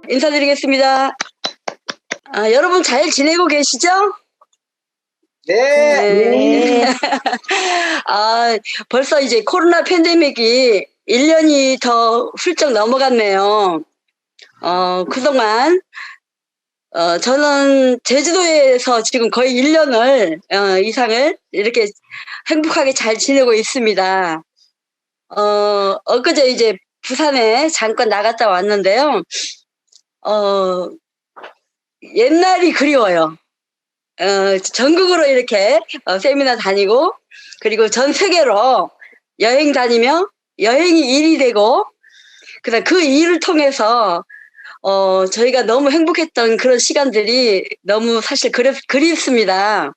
인사드리겠습니다. 여러분 잘 지내고 계시죠? 네. 네. 벌써 이제 코로나 팬데믹이 1년이 더 훌쩍 넘어갔네요. 그동안 저는 제주도에서 지금 거의 1년을 이상을 이렇게 행복하게 잘 지내고 있습니다. 엊그제 이제 부산에 잠깐 나갔다 왔는데요. 옛날이 그리워요. 전국으로 이렇게 세미나 다니고, 그리고 전 세계로 여행 다니며 여행이 일이 되고, 그다음 그 일을 통해서 저희가 너무 행복했던 그런 시간들이 너무 사실 그립습니다.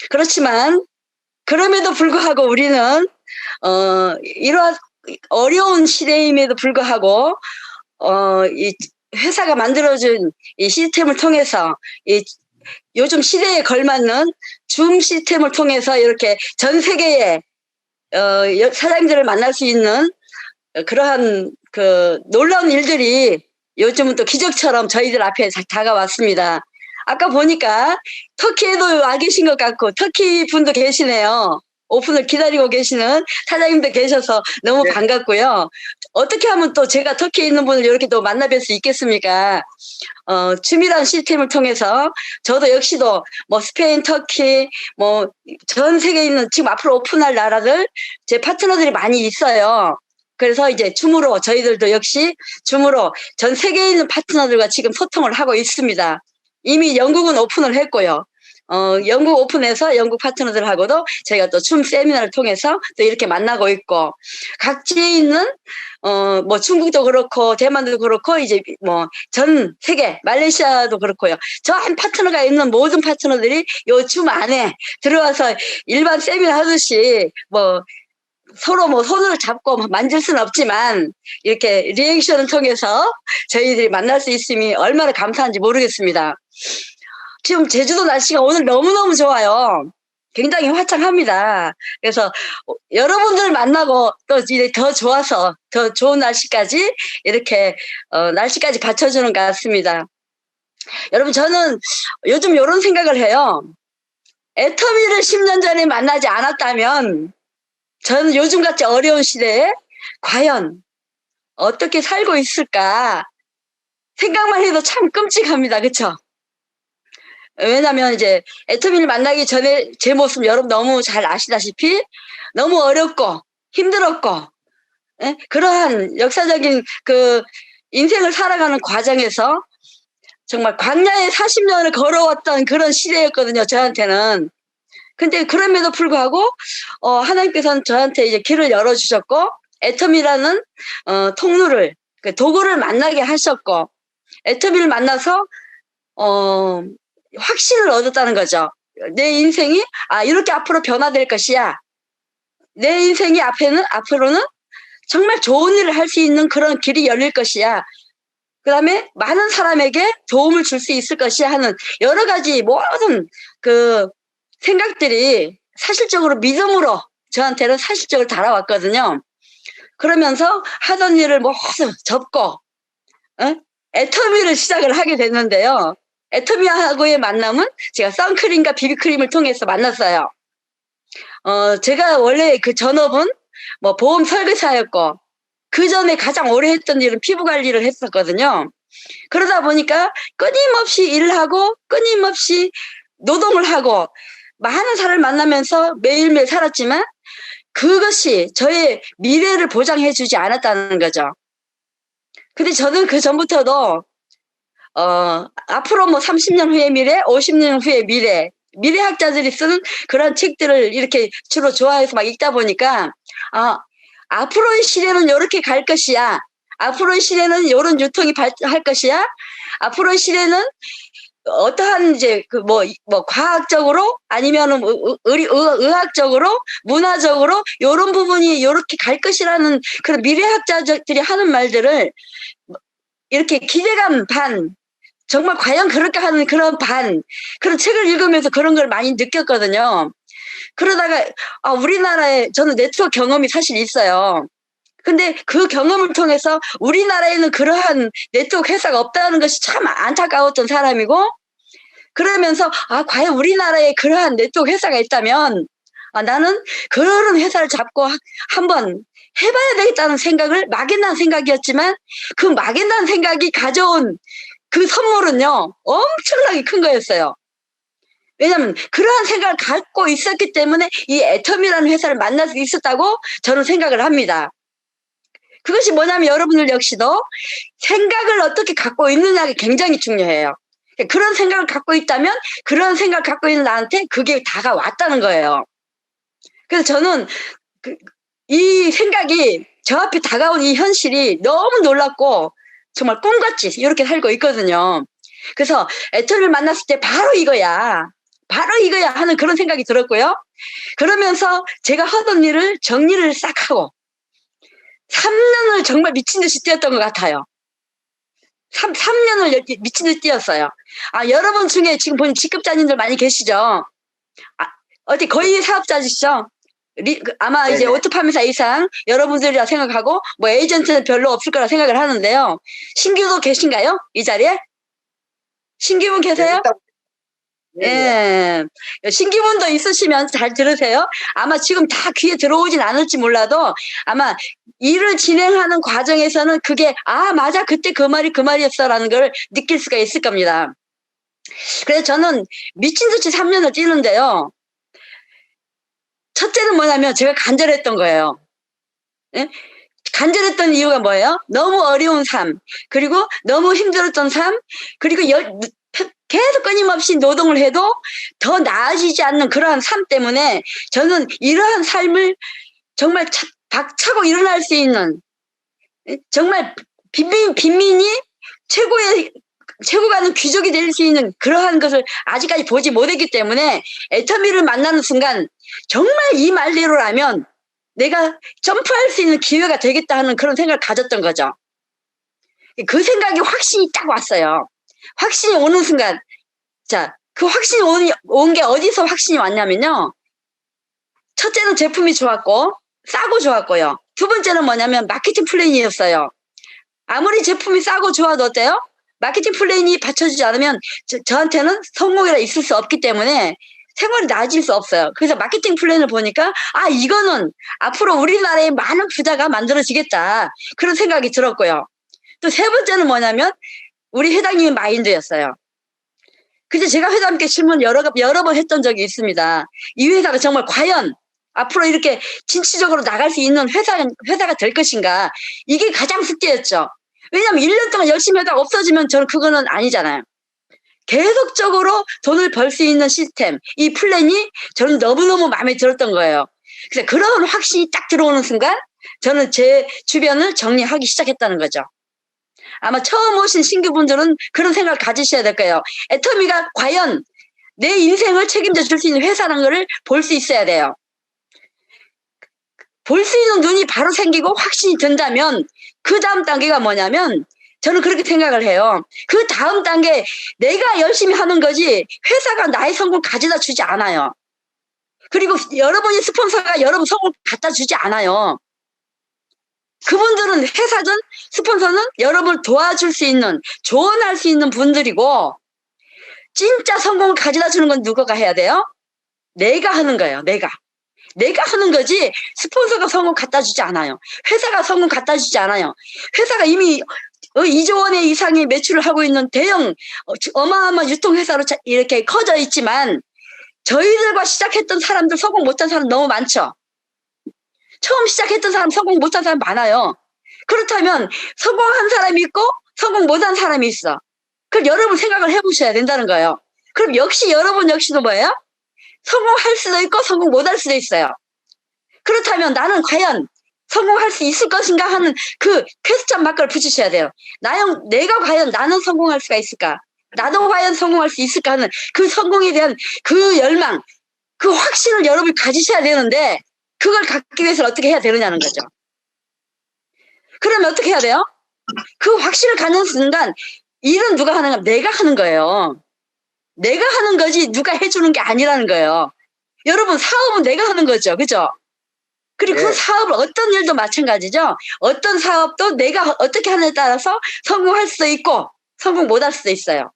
그렇지만 그럼에도 불구하고 우리는 이러한 어려운 시대임에도 불구하고 이 회사가 만들어준 이 시스템을 통해서 이 요즘 시대에 걸맞는 줌 시스템을 통해서 이렇게 전 세계의 사장님들을 만날 수 있는 그러한 그 놀라운 일들이 요즘은 또 기적처럼 저희들 앞에 다가왔습니다. 아까 보니까 터키에도 와 계신 것 같고 터키 분도 계시네요. 오픈을 기다리고 계시는 사장님도 계셔서 너무 네. 반갑고요. 어떻게 하면 또 제가 터키에 있는 분을 이렇게 또 만나 뵐 수 있겠습니까? 줌이라는 시스템을 통해서 저도 역시도 뭐 스페인, 터키, 뭐 전 세계에 있는 지금 앞으로 오픈할 나라들 제 파트너들이 많이 있어요. 그래서 이제 줌으로 저희들도 역시 줌으로 전 세계에 있는 파트너들과 지금 소통을 하고 있습니다. 이미 영국은 오픈을 했고요. 영국 오픈해서 영국 파트너들하고도 저희가 또 줌 세미나를 통해서 또 이렇게 만나고 있고, 각지에 있는 뭐 중국도 그렇고 대만도 그렇고 이제 뭐 전 세계 말레이시아도 그렇고요. 저 한 파트너가 있는 모든 파트너들이 요 줌 안에 들어와서 일반 세미나 하듯이 뭐 서로 뭐 손을 잡고 만질 수는 없지만 이렇게 리액션을 통해서 저희들이 만날 수 있음이 얼마나 감사한지 모르겠습니다. 지금 제주도 날씨가 오늘 너무너무 좋아요. 굉장히 화창합니다. 그래서 여러분들 만나고 또 이제 더 좋아서 더 좋은 날씨까지 이렇게 날씨까지 받쳐주는 것 같습니다. 여러분, 저는 요즘 이런 생각을 해요. 애터미를 10년 전에 만나지 않았다면 저는 요즘같이 어려운 시대에 과연 어떻게 살고 있을까 생각만 해도 참 끔찍합니다. 그쵸? 왜냐면 이제 애터미를 만나기 전에 제 모습 여러분 너무 잘 아시다시피 너무 어렵고 힘들었고, 그러한 역사적인 그 인생을 살아가는 과정에서 정말 광야의 40년을 걸어왔던 그런 시대였거든요, 저한테는. 근데 그럼에도 불구하고 하나님께서는 저한테 이제 길을 열어주셨고, 애터미라는 통로를, 그 도구를 만나게 하셨고, 애터미를 만나서 확신을 얻었다는 거죠. 내 인생이 이렇게 앞으로 변화될 것이야. 내 인생이 앞으로는 정말 좋은 일을 할 수 있는 그런 길이 열릴 것이야. 그 다음에 많은 사람에게 도움을 줄 수 있을 것이야 하는 여러 가지 모든 그 생각들이 사실적으로 믿음으로 저한테는 사실적으로 달아왔거든요. 그러면서 하던 일을 모두 접고 애터미를 시작을 하게 됐는데요. 애터미하고의 만남은 제가 선크림과 비비크림을 통해서 만났어요. 제가 원래 그 전업은 뭐 보험 설계사였고, 그 전에 가장 오래 했던 일은 피부 관리를 했었거든요. 그러다 보니까 끊임없이 일을 하고 끊임없이 노동을 하고 많은 사람을 만나면서 매일매일 살았지만 그것이 저의 미래를 보장해주지 않았다는 거죠. 근데 저는 그 전부터도 앞으로 뭐 30년 후의 미래, 50년 후의 미래학자들이 쓰는 그런 책들을 이렇게 주로 좋아해서 막 읽다 보니까 앞으로의 시대는 이렇게 갈 것이야. 앞으로의 시대는 이런 유통이 할 것이야. 앞으로의 시대는 어떠한 이제 뭐 과학적으로 아니면은 의학적으로 문화적으로 이런 부분이 이렇게 갈 것이라는 그런 미래학자들이 하는 말들을 이렇게 기대감 반, 정말 과연 그럴까 하는 그런 그런 책을 읽으면서 그런 걸 많이 느꼈거든요. 그러다가 우리나라에 저는 네트워크 경험이 사실 있어요. 근데 그 경험을 통해서 우리나라에는 그러한 네트워크 회사가 없다는 것이 참 안타까웠던 사람이고, 그러면서 과연 우리나라에 그러한 네트워크 회사가 있다면 나는 그런 회사를 잡고 한번 해봐야 되겠다는 생각을, 막연한 생각이었지만 그 막연한 생각이 가져온 그 선물은요 엄청나게 큰 거였어요. 왜냐하면 그러한 생각을 갖고 있었기 때문에 이 애텀이라는 회사를 만날 수 있었다고 저는 생각을 합니다. 그것이 뭐냐면 여러분들 역시도 생각을 어떻게 갖고 있느냐가 굉장히 중요해요. 그런 생각을 갖고 있다면 그런 생각을 갖고 있는 나한테 그게 다가왔다는 거예요. 그래서 저는 이 생각이 저 앞에 다가온 이 현실이 너무 놀랍고 정말 꿈같이 이렇게 살고 있거든요. 그래서 애터미를 만났을 때 바로 이거야 하는 그런 생각이 들었고요. 그러면서 제가 하던 일을 정리를 싹 하고 3년을 정말 미친 듯이 뛰었던 것 같아요. 3년을 미친 듯이 뛰었어요. 여러분 중에 지금 보는 직급자님들 많이 계시죠? 어디 거의 사업자시죠? 아마 네네. 이제 오토 판매사 이상 여러분들이라 생각하고 뭐 에이전트는 별로 없을 거라 생각을 하는데요. 신규도 계신가요? 이 자리에? 신규분 계세요? 네. 신규분도 있으시면 잘 들으세요. 아마 지금 다 귀에 들어오진 않을지 몰라도 아마 일을 진행하는 과정에서는 그게 맞아 그때 그 말이었어라는 걸 느낄 수가 있을 겁니다. 그래서 저는 미친 듯이 3년을 뛰는데요. 첫째는 뭐냐면 제가 간절했던 거예요. 네? 간절했던 이유가 뭐예요? 너무 어려운 삶, 그리고 너무 힘들었던 삶, 그리고 계속 끊임없이 노동을 해도 더 나아지지 않는 그러한 삶 때문에 저는 이러한 삶을 정말 박차고 일어날 수 있는, 정말 빈민이 최고 가는 귀족이 될 수 있는 그러한 것을 아직까지 보지 못했기 때문에 애터미를 만나는 순간 정말 이 말대로라면 내가 점프할 수 있는 기회가 되겠다 하는 그런 생각을 가졌던 거죠. 그 생각이 확신이 딱 왔어요. 확신이 오는 순간, 자, 그 확신이 온 게 어디서 확신이 왔냐면요. 첫째는 제품이 좋았고 싸고 좋았고요. 두 번째는 뭐냐면 마케팅 플랜이었어요. 아무리 제품이 싸고 좋아도 어때요? 마케팅 플랜이 받쳐주지 않으면 저한테는 성공이라 있을 수 없기 때문에 생활이 나아질 수 없어요. 그래서 마케팅 플랜을 보니까 이거는 앞으로 우리나라에 많은 부자가 만들어지겠다 그런 생각이 들었고요. 또 세 번째는 뭐냐면 우리 회장님의 마인드였어요. 근데 제가 회장님께 질문 여러 번 했던 적이 있습니다. 이 회사가 정말 과연 앞으로 이렇게 진취적으로 나갈 수 있는 회사가 될 것인가. 이게 가장 숙제였죠. 왜냐하면 1년 동안 열심히 하다가 없어지면 저는 그거는 아니잖아요. 계속적으로 돈을 벌 수 있는 시스템, 이 플랜이 저는 너무너무 마음에 들었던 거예요. 그래서 그런 확신이 딱 들어오는 순간 저는 제 주변을 정리하기 시작했다는 거죠. 아마 처음 오신 신규분들은 그런 생각을 가지셔야 될 거예요. 애터미가 과연 내 인생을 책임져 줄 수 있는 회사라는 걸 볼 수 있어야 돼요. 볼 수 있는 눈이 바로 생기고 확신이 든다면 그 다음 단계가 뭐냐면 저는 그렇게 생각을 해요. 그 다음 단계 내가 열심히 하는 거지 회사가 나의 성공 가져다 주지 않아요. 그리고 여러분이 스폰서가 여러분 성공 갖다 주지 않아요. 그분들은 회사든 스폰서는 여러분을 도와줄 수 있는, 조언할 수 있는 분들이고 진짜 성공을 가져다 주는 건 누가 해야 돼요? 내가 하는 거예요. 내가 하는 거지 스폰서가 성공 갖다 주지 않아요. 회사가 성공 갖다 주지 않아요. 회사가 이미 2조 원의 이상의 매출을 하고 있는 대형 어마어마한 유통회사로 이렇게 커져 있지만 저희들과 시작했던 사람들 성공 못한 사람 너무 많죠. 처음 시작했던 사람 성공 못한 사람 많아요. 그렇다면 성공한 사람이 있고 성공 못한 사람이 있어. 그럼 여러분 생각을 해보셔야 된다는 거예요. 그럼 역시 여러분 역시도 뭐예요? 성공할 수도 있고 성공 못할 수도 있어요. 그렇다면 나는 과연 성공할 수 있을 것인가 하는 그 퀘스천 마크를 붙이셔야 돼요. 내가 과연 나는 성공할 수가 있을까? 나도 과연 성공할 수 있을까 하는 그 성공에 대한 그 열망, 그 확신을 여러분이 가지셔야 되는데 그걸 갖기 위해서는 어떻게 해야 되느냐는 거죠. 그러면 어떻게 해야 돼요? 그 확신을 갖는 순간 일은 누가 하는가? 내가 하는 거예요. 내가 하는 거지 누가 해주는 게 아니라는 거예요. 여러분 사업은 내가 하는 거죠. 그죠? 그리고 그 사업을 어떤 일도 마찬가지죠. 어떤 사업도 내가 어떻게 하느냐에 따라서 성공할 수도 있고 성공 못할 수도 있어요.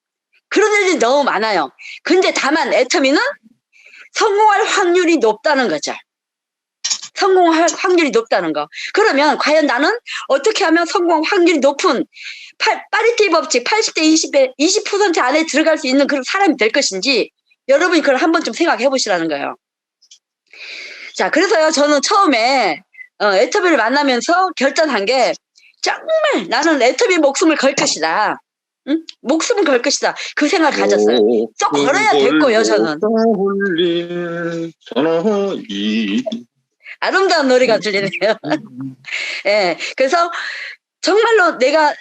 그런 일들이 너무 많아요. 근데 다만 애터미는 성공할 확률이 높다는 거죠. 성공할 확률이 높다는 거. 그러면 과연 나는 어떻게 하면 성공 확률이 높은 파리티 법칙 80대 20에 20% 안에 들어갈 수 있는 그런 사람이 될 것인지 여러분이 그걸 한번 좀 생각해 보시라는 거예요. 자, 그래서요, 저는 처음에 애터미를 만나면서 결단한 게 정말 나는 애터미 목숨을 걸 것이다. 응? 목숨을 걸 것이다. 그 생각을 가졌어요. 또 걸어야 됐고요, 저는. 아름다운 노래가 들리네요. 예, 그래서 정말로 내가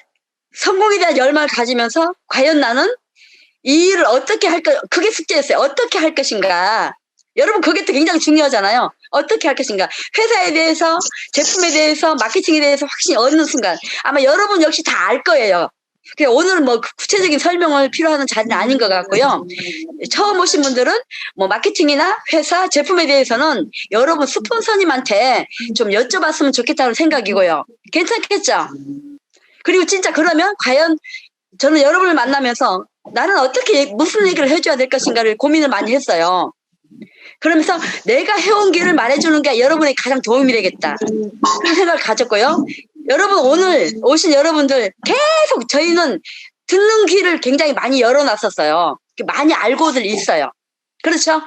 성공에 대한 열망을 가지면서 과연 나는 이 일을 어떻게 할 것, 그게 숙제였어요. 어떻게 할 것인가. 여러분, 그게 또 굉장히 중요하잖아요. 어떻게 할 것인가. 회사에 대해서, 제품에 대해서, 마케팅에 대해서 확신이 얻는 순간 아마 여러분 역시 다 알 거예요. 오늘은 뭐 구체적인 설명을 필요한 자리는 아닌 것 같고요. 처음 오신 분들은 뭐 마케팅이나 회사, 제품에 대해서는 여러분 스폰서님한테 좀 여쭤봤으면 좋겠다는 생각이고요. 괜찮겠죠? 그리고 진짜 그러면 과연 저는 여러분을 만나면서 나는 어떻게 무슨 얘기를 해줘야 될 것인가를 고민을 많이 했어요. 그러면서 내가 해온 길을 말해주는 게 여러분에게 가장 도움이 되겠다. 그런 생각을 가졌고요. 여러분 오늘 오신 여러분들 계속 저희는 듣는 귀를 굉장히 많이 열어놨었어요. 많이 알고들 있어요. 그렇죠?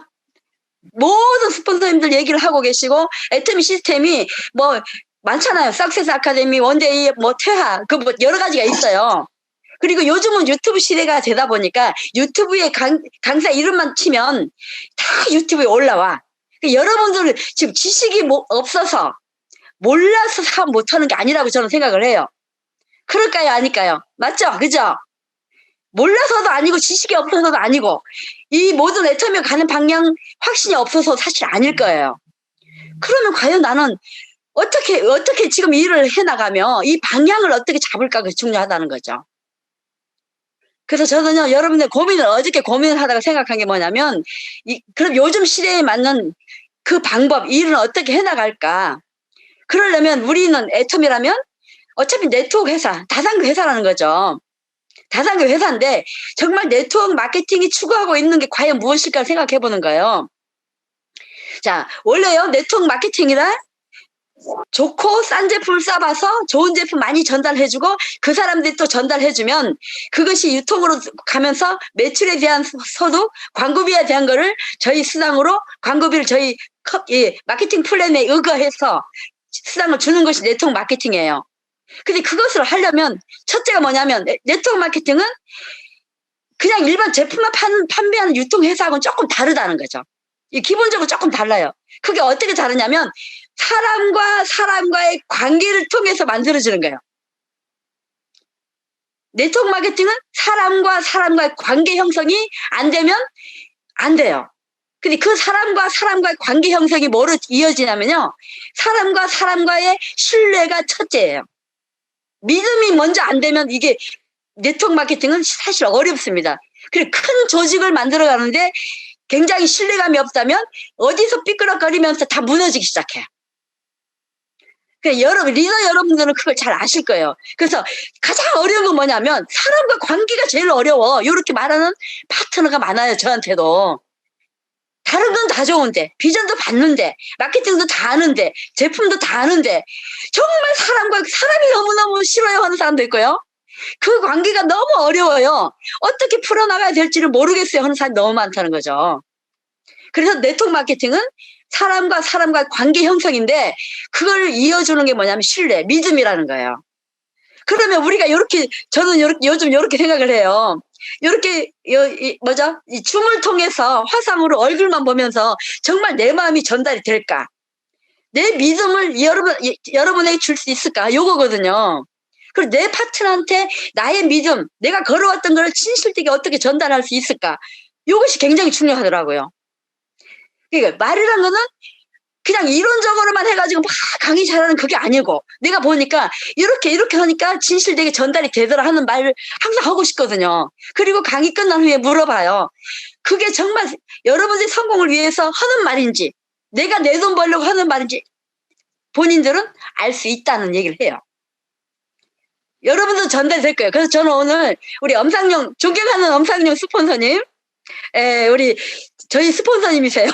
모든 스폰서님들 얘기를 하고 계시고 애터미 시스템이 뭐 많잖아요. 석세스 아카데미, 원데이, 뭐 퇴하, 그 뭐 여러 가지가 있어요. 그리고 요즘은 유튜브 시대가 되다 보니까 유튜브에 강사 이름만 치면 다 유튜브에 올라와. 여러분들 지금 지식이 없어서 몰라서 사업 못하는 게 아니라고 저는 생각을 해요. 그럴까요? 아닐까요? 맞죠? 그죠? 몰라서도 아니고 지식이 없어서도 아니고 이 모든 애터미가 가는 방향 확신이 없어서 사실 아닐 거예요. 그러면 과연 나는 어떻게 지금 일을 해나가며 이 방향을 어떻게 잡을까가 중요하다는 거죠. 그래서 저는요, 여러분들 어저께 고민을 하다가 생각한 게 뭐냐면, 그럼 요즘 시대에 맞는 그 방법, 일은 어떻게 해나갈까? 그러려면 우리는 애터미라면 어차피 네트워크 회사, 다산계 회사라는 거죠. 다산계 회사인데 정말 네트워크 마케팅이 추구하고 있는 게 과연 무엇일까 생각해 보는 거예요. 자, 원래요, 네트워크 마케팅이란 좋고 싼 제품을 써봐서 좋은 제품 많이 전달해주고 그 사람들이 또 전달해주면 그것이 유통으로 가면서 매출에 대한 소득, 광고비에 대한 거를 저희 수당으로 광고비를 저희 마케팅 플랜에 의거해서 수당을 주는 것이 네트워크 마케팅이에요. 근데 그것을 하려면 첫째가 뭐냐면 네트워크 마케팅은 그냥 일반 제품만 판매하는 유통회사하고는 조금 다르다는 거죠. 기본적으로 조금 달라요. 그게 어떻게 다르냐면 사람과 사람과의 관계를 통해서 만들어지는 거예요. 네트워크 마케팅은 사람과 사람과의 관계 형성이 안 되면 안 돼요. 근데 그 사람과 사람과의 관계 형성이 뭐로 이어지냐면요. 사람과 사람과의 신뢰가 첫째예요. 믿음이 먼저 안 되면 이게 네트워크 마케팅은 사실 어렵습니다. 그리고 큰 조직을 만들어 가는데 굉장히 신뢰감이 없다면 어디서 삐끄덕거리면서 다 무너지기 시작해요. 리더 여러분들은 그걸 잘 아실 거예요. 그래서 가장 어려운 건 뭐냐면 사람과 관계가 제일 어려워. 이렇게 말하는 파트너가 많아요. 저한테도. 다른 건 다 좋은데 비전도 받는데 마케팅도 다 아는데 제품도 다 아는데 정말 사람이 너무너무 싫어요 하는 사람도 있고요. 그 관계가 너무 어려워요. 어떻게 풀어나가야 될지를 모르겠어요 하는 사람이 너무 많다는 거죠. 그래서 네트워크 마케팅은 사람과 사람과의 관계 형성인데 그걸 이어주는 게 뭐냐면 신뢰, 믿음이라는 거예요. 그러면 우리가 저는 요즘 이렇게 생각을 해요. 이렇게 이 줌을 통해서 화상으로 얼굴만 보면서 정말 내 마음이 전달이 될까? 내 믿음을 여러분에게 줄 수 있을까? 요거거든요. 그리고 내 파트너한테 나의 믿음, 내가 걸어왔던 걸 진실되게 어떻게 전달할 수 있을까? 이것이 굉장히 중요하더라고요. 그러니까 말이란 거는 그냥 이론적으로만 해가지고 막 강의 잘하는 그게 아니고 내가 보니까 이렇게 하니까 진실되게 전달이 되더라 하는 말을 항상 하고 싶거든요. 그리고 강의 끝난 후에 물어봐요. 그게 정말 여러분의 성공을 위해서 하는 말인지 내가 내 돈 벌려고 하는 말인지 본인들은 알 수 있다는 얘기를 해요. 여러분도 전달될 거예요. 그래서 저는 오늘 우리 엄상용, 존경하는 엄상용 스폰서님, 저희 스폰서님이세요.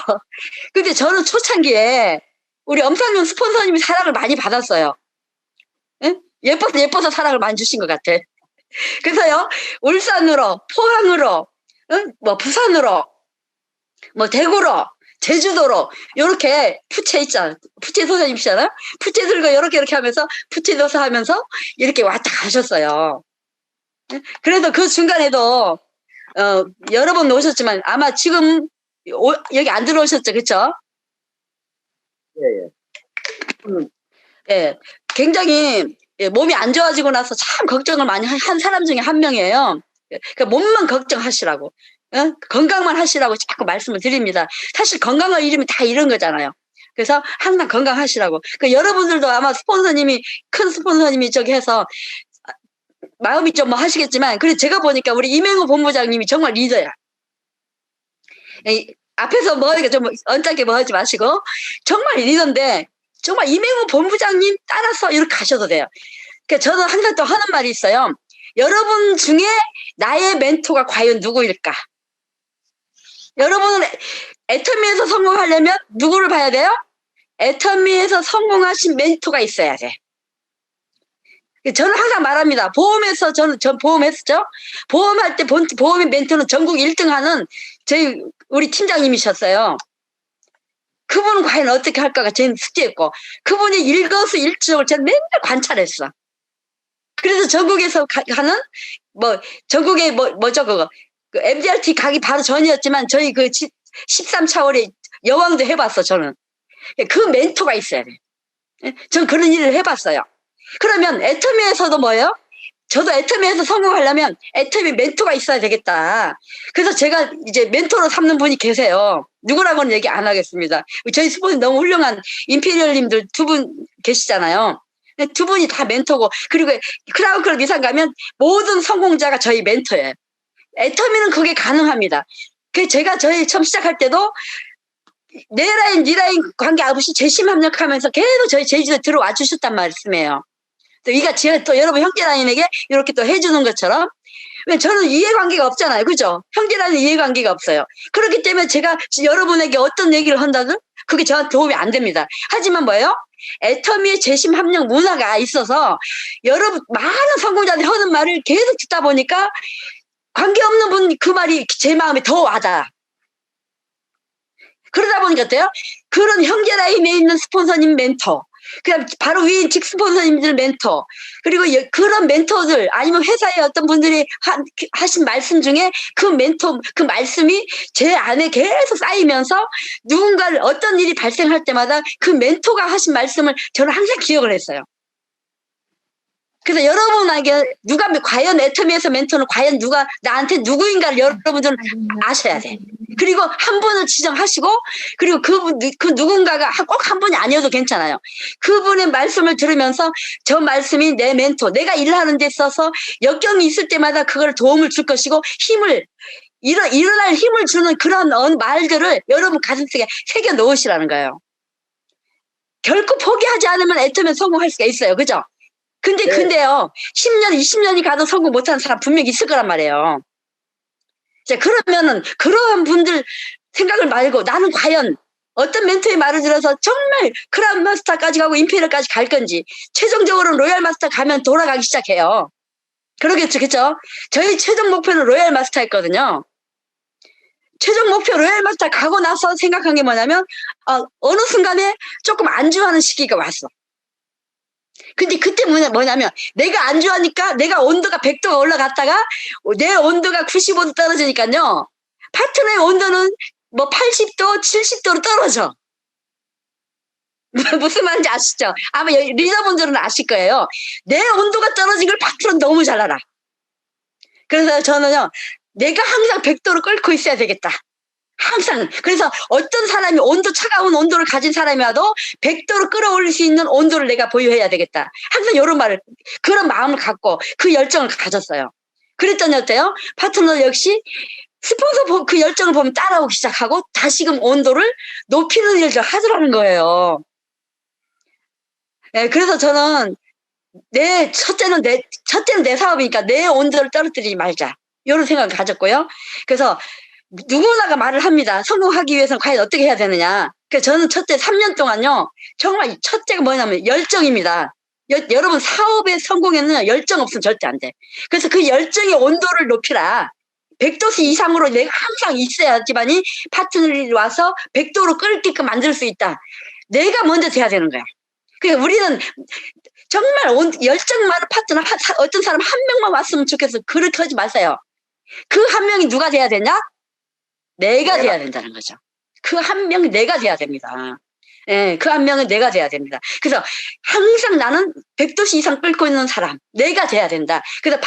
근데 저는 초창기에 우리 엄상용 스폰서님이 사랑을 많이 받았어요. 응? 예뻐서 사랑을 많이 주신 것 같아. 그래서요, 울산으로, 포항으로, 응? 뭐 부산으로, 뭐 대구로, 제주도로 요렇게 푸체 있잖아. 푸체 선생님이시잖아요. 푸체 들고 이렇게 하면서 푸체 넣어서 하면서 이렇게 왔다 가셨어요. 그래도 그 중간에도 여러 번 오셨지만 아마 지금 여기 안 들어오셨죠, 그렇죠? 예, 굉장히 몸이 안 좋아지고 나서 참 걱정을 많이 한 사람 중에 한 명이에요. 그러니까 몸만 걱정하시라고. 건강만 하시라고 자꾸 말씀을 드립니다. 사실 건강을 잃으면 다 이런 거잖아요. 그래서 항상 건강하시라고. 여러분들도 아마 스폰서님이, 큰 스폰서님이 저기 해서 마음이 좀 뭐 하시겠지만, 그래 제가 보니까 우리 이맹우 본부장님이 정말 리더야. 앞에서 뭐 하니까 좀 언짢게 뭐 하지 마시고, 정말 리더인데, 정말 이맹우 본부장님 따라서 이렇게 가셔도 돼요. 그러니까 저는 항상 또 하는 말이 있어요. 여러분 중에 나의 멘토가 과연 누구일까? 여러분은 애터미에서 성공하려면 누구를 봐야 돼요? 애터미에서 성공하신 멘토가 있어야 돼. 저는 항상 말합니다. 보험에서 전 보험했었죠. 보험할 때 보험의 멘토는 전국 1등 하는 우리 팀장님이셨어요. 그분은 과연 어떻게 할까가 제 숙제였고, 그분이 일거수일투족을 제가 맨날 관찰했어. 그래서 전국에서 하는 전국에 뭐죠 그거 그 MDRT 가기 바로 전이었지만 저희 그 13차원의 여왕도 해봤어. 저는 그 멘토가 있어야 돼. 전 그런 일을 해봤어요. 그러면 애터미에서도 뭐예요? 저도 애터미에서 성공하려면 애터미 멘토가 있어야 되겠다. 그래서 제가 이제 멘토로 삼는 분이 계세요. 누구라고는 얘기 안 하겠습니다. 저희 스폰서 너무 훌륭한 임페리얼님들 2분 계시잖아요. 두 분이 다 멘토고, 그리고 크라우클럽 이상 가면 모든 성공자가 저희 멘토예요. 애터미는 그게 가능합니다. 제가 저희 처음 시작할 때도 내 라인, 네 라인 관계 없이 재심 합력하면서 계속 저희 제주도에 들어와 주셨단 말씀이에요. 또 이가 제가 또 여러분 형제 라인에게 이렇게 또 해주는 것처럼, 왜 저는 이해관계가 없잖아요. 그죠? 형제 라인은 이해관계가 없어요. 그렇기 때문에 제가 여러분에게 어떤 얘기를 한다든 그게 저한테 도움이 안 됩니다. 하지만 뭐예요? 애터미의 재심 합력 문화가 있어서 여러분 많은 성공자들이 하는 말을 계속 듣다 보니까 관계없는 분 그 말이 제 마음에 더 와닿아. 그러다 보니까 어때요? 그런 형제 라인에 있는 스폰서님 멘토, 그다음 바로 위인 직 스폰서님들 멘토, 그리고 그런 멘토들 아니면 회사의 어떤 분들이 하신 말씀 중에 그 멘토 그 말씀이 제 안에 계속 쌓이면서 누군가를 어떤 일이 발생할 때마다 그 멘토가 하신 말씀을 저는 항상 기억을 했어요. 그래서 여러분에게 과연 애터미에서 멘토는 과연 나한테 누구인가를 여러분들은 아셔야 돼. 그리고 한 분을 지정하시고, 그리고 그 누군가가 꼭 한 분이 아니어도 괜찮아요. 그분의 말씀을 들으면서 저 말씀이 내 멘토, 내가 일하는 데 있어서 역경이 있을 때마다 그걸 도움을 줄 것이고 일어날 힘을 주는 그런 말들을 여러분 가슴속에 새겨 놓으시라는 거예요. 결코 포기하지 않으면 애터미에 성공할 수가 있어요. 그죠? 근데요, 10년, 20년이 가도 성공 못하는 사람 분명히 있을 거란 말이에요. 자, 그러면은, 그러한 분들 생각을 말고, 나는 과연 어떤 멘토의 말을 들어서 정말 크라운 마스터까지 가고 임페리얼까지 갈 건지, 최종적으로는 로얄 마스터 가면 돌아가기 시작해요. 그러겠죠, 그쵸? 저희 최종 목표는 로얄 마스터였거든요. 최종 목표 로얄 마스터 가고 나서 생각한 게 뭐냐면, 어느 순간에 조금 안주하는 시기가 왔어. 근데 그때 뭐냐면 내가 안주하니까 내가 온도가 100도가 올라갔다가 내 온도가 95도 떨어지니까요. 파트너의 온도는 뭐 80도, 70도로 떨어져. 무슨 말인지 아시죠? 아마 리더분들은 아실 거예요. 내 온도가 떨어진 걸 파트너는 너무 잘 알아. 그래서 저는요, 내가 항상 100도로 끓고 있어야 되겠다. 항상. 그래서 어떤 사람이 차가운 온도를 가진 사람이 와도 100도로 끌어올릴 수 있는 온도를 내가 보유해야 되겠다. 항상 그런 마음을 갖고 그 열정을 가졌어요. 그랬더니 어때요? 파트너 역시 스폰서 그 열정을 보면 따라오기 시작하고 다시금 온도를 높이는 일을 하더라는 거예요. 예, 그래서 저는 첫째는 내 사업이니까 내 온도를 떨어뜨리지 말자. 이런 생각을 가졌고요. 그래서 누구나가 말을 합니다. 성공하기 위해서는 과연 어떻게 해야 되느냐. 그래서 저는 첫째 3년 동안요. 정말 첫째가 뭐냐면 열정입니다. 여러분 사업의 성공에는 열정 없으면 절대 안 돼. 그래서 그 열정의 온도를 높이라. 100도씨 이상으로 내가 항상 있어야지만이 파트너들이 와서 100도로 끓게끔 만들 수 있다. 내가 먼저 돼야 되는 거야. 그러니까 우리는 정말 열정 많은 파트너 어떤 사람 한 명만 왔으면 좋겠어. 그렇게 하지 마세요. 그 한 명이 누가 돼야 되냐? 내가 돼야 된다는 거죠. 그 한 명이 내가 돼야 됩니다. 예, 그 한 명은 내가 돼야 됩니다. 그래서 항상 나는 100도씨 이상 끓고 있는 사람, 내가 돼야 된다. 그래서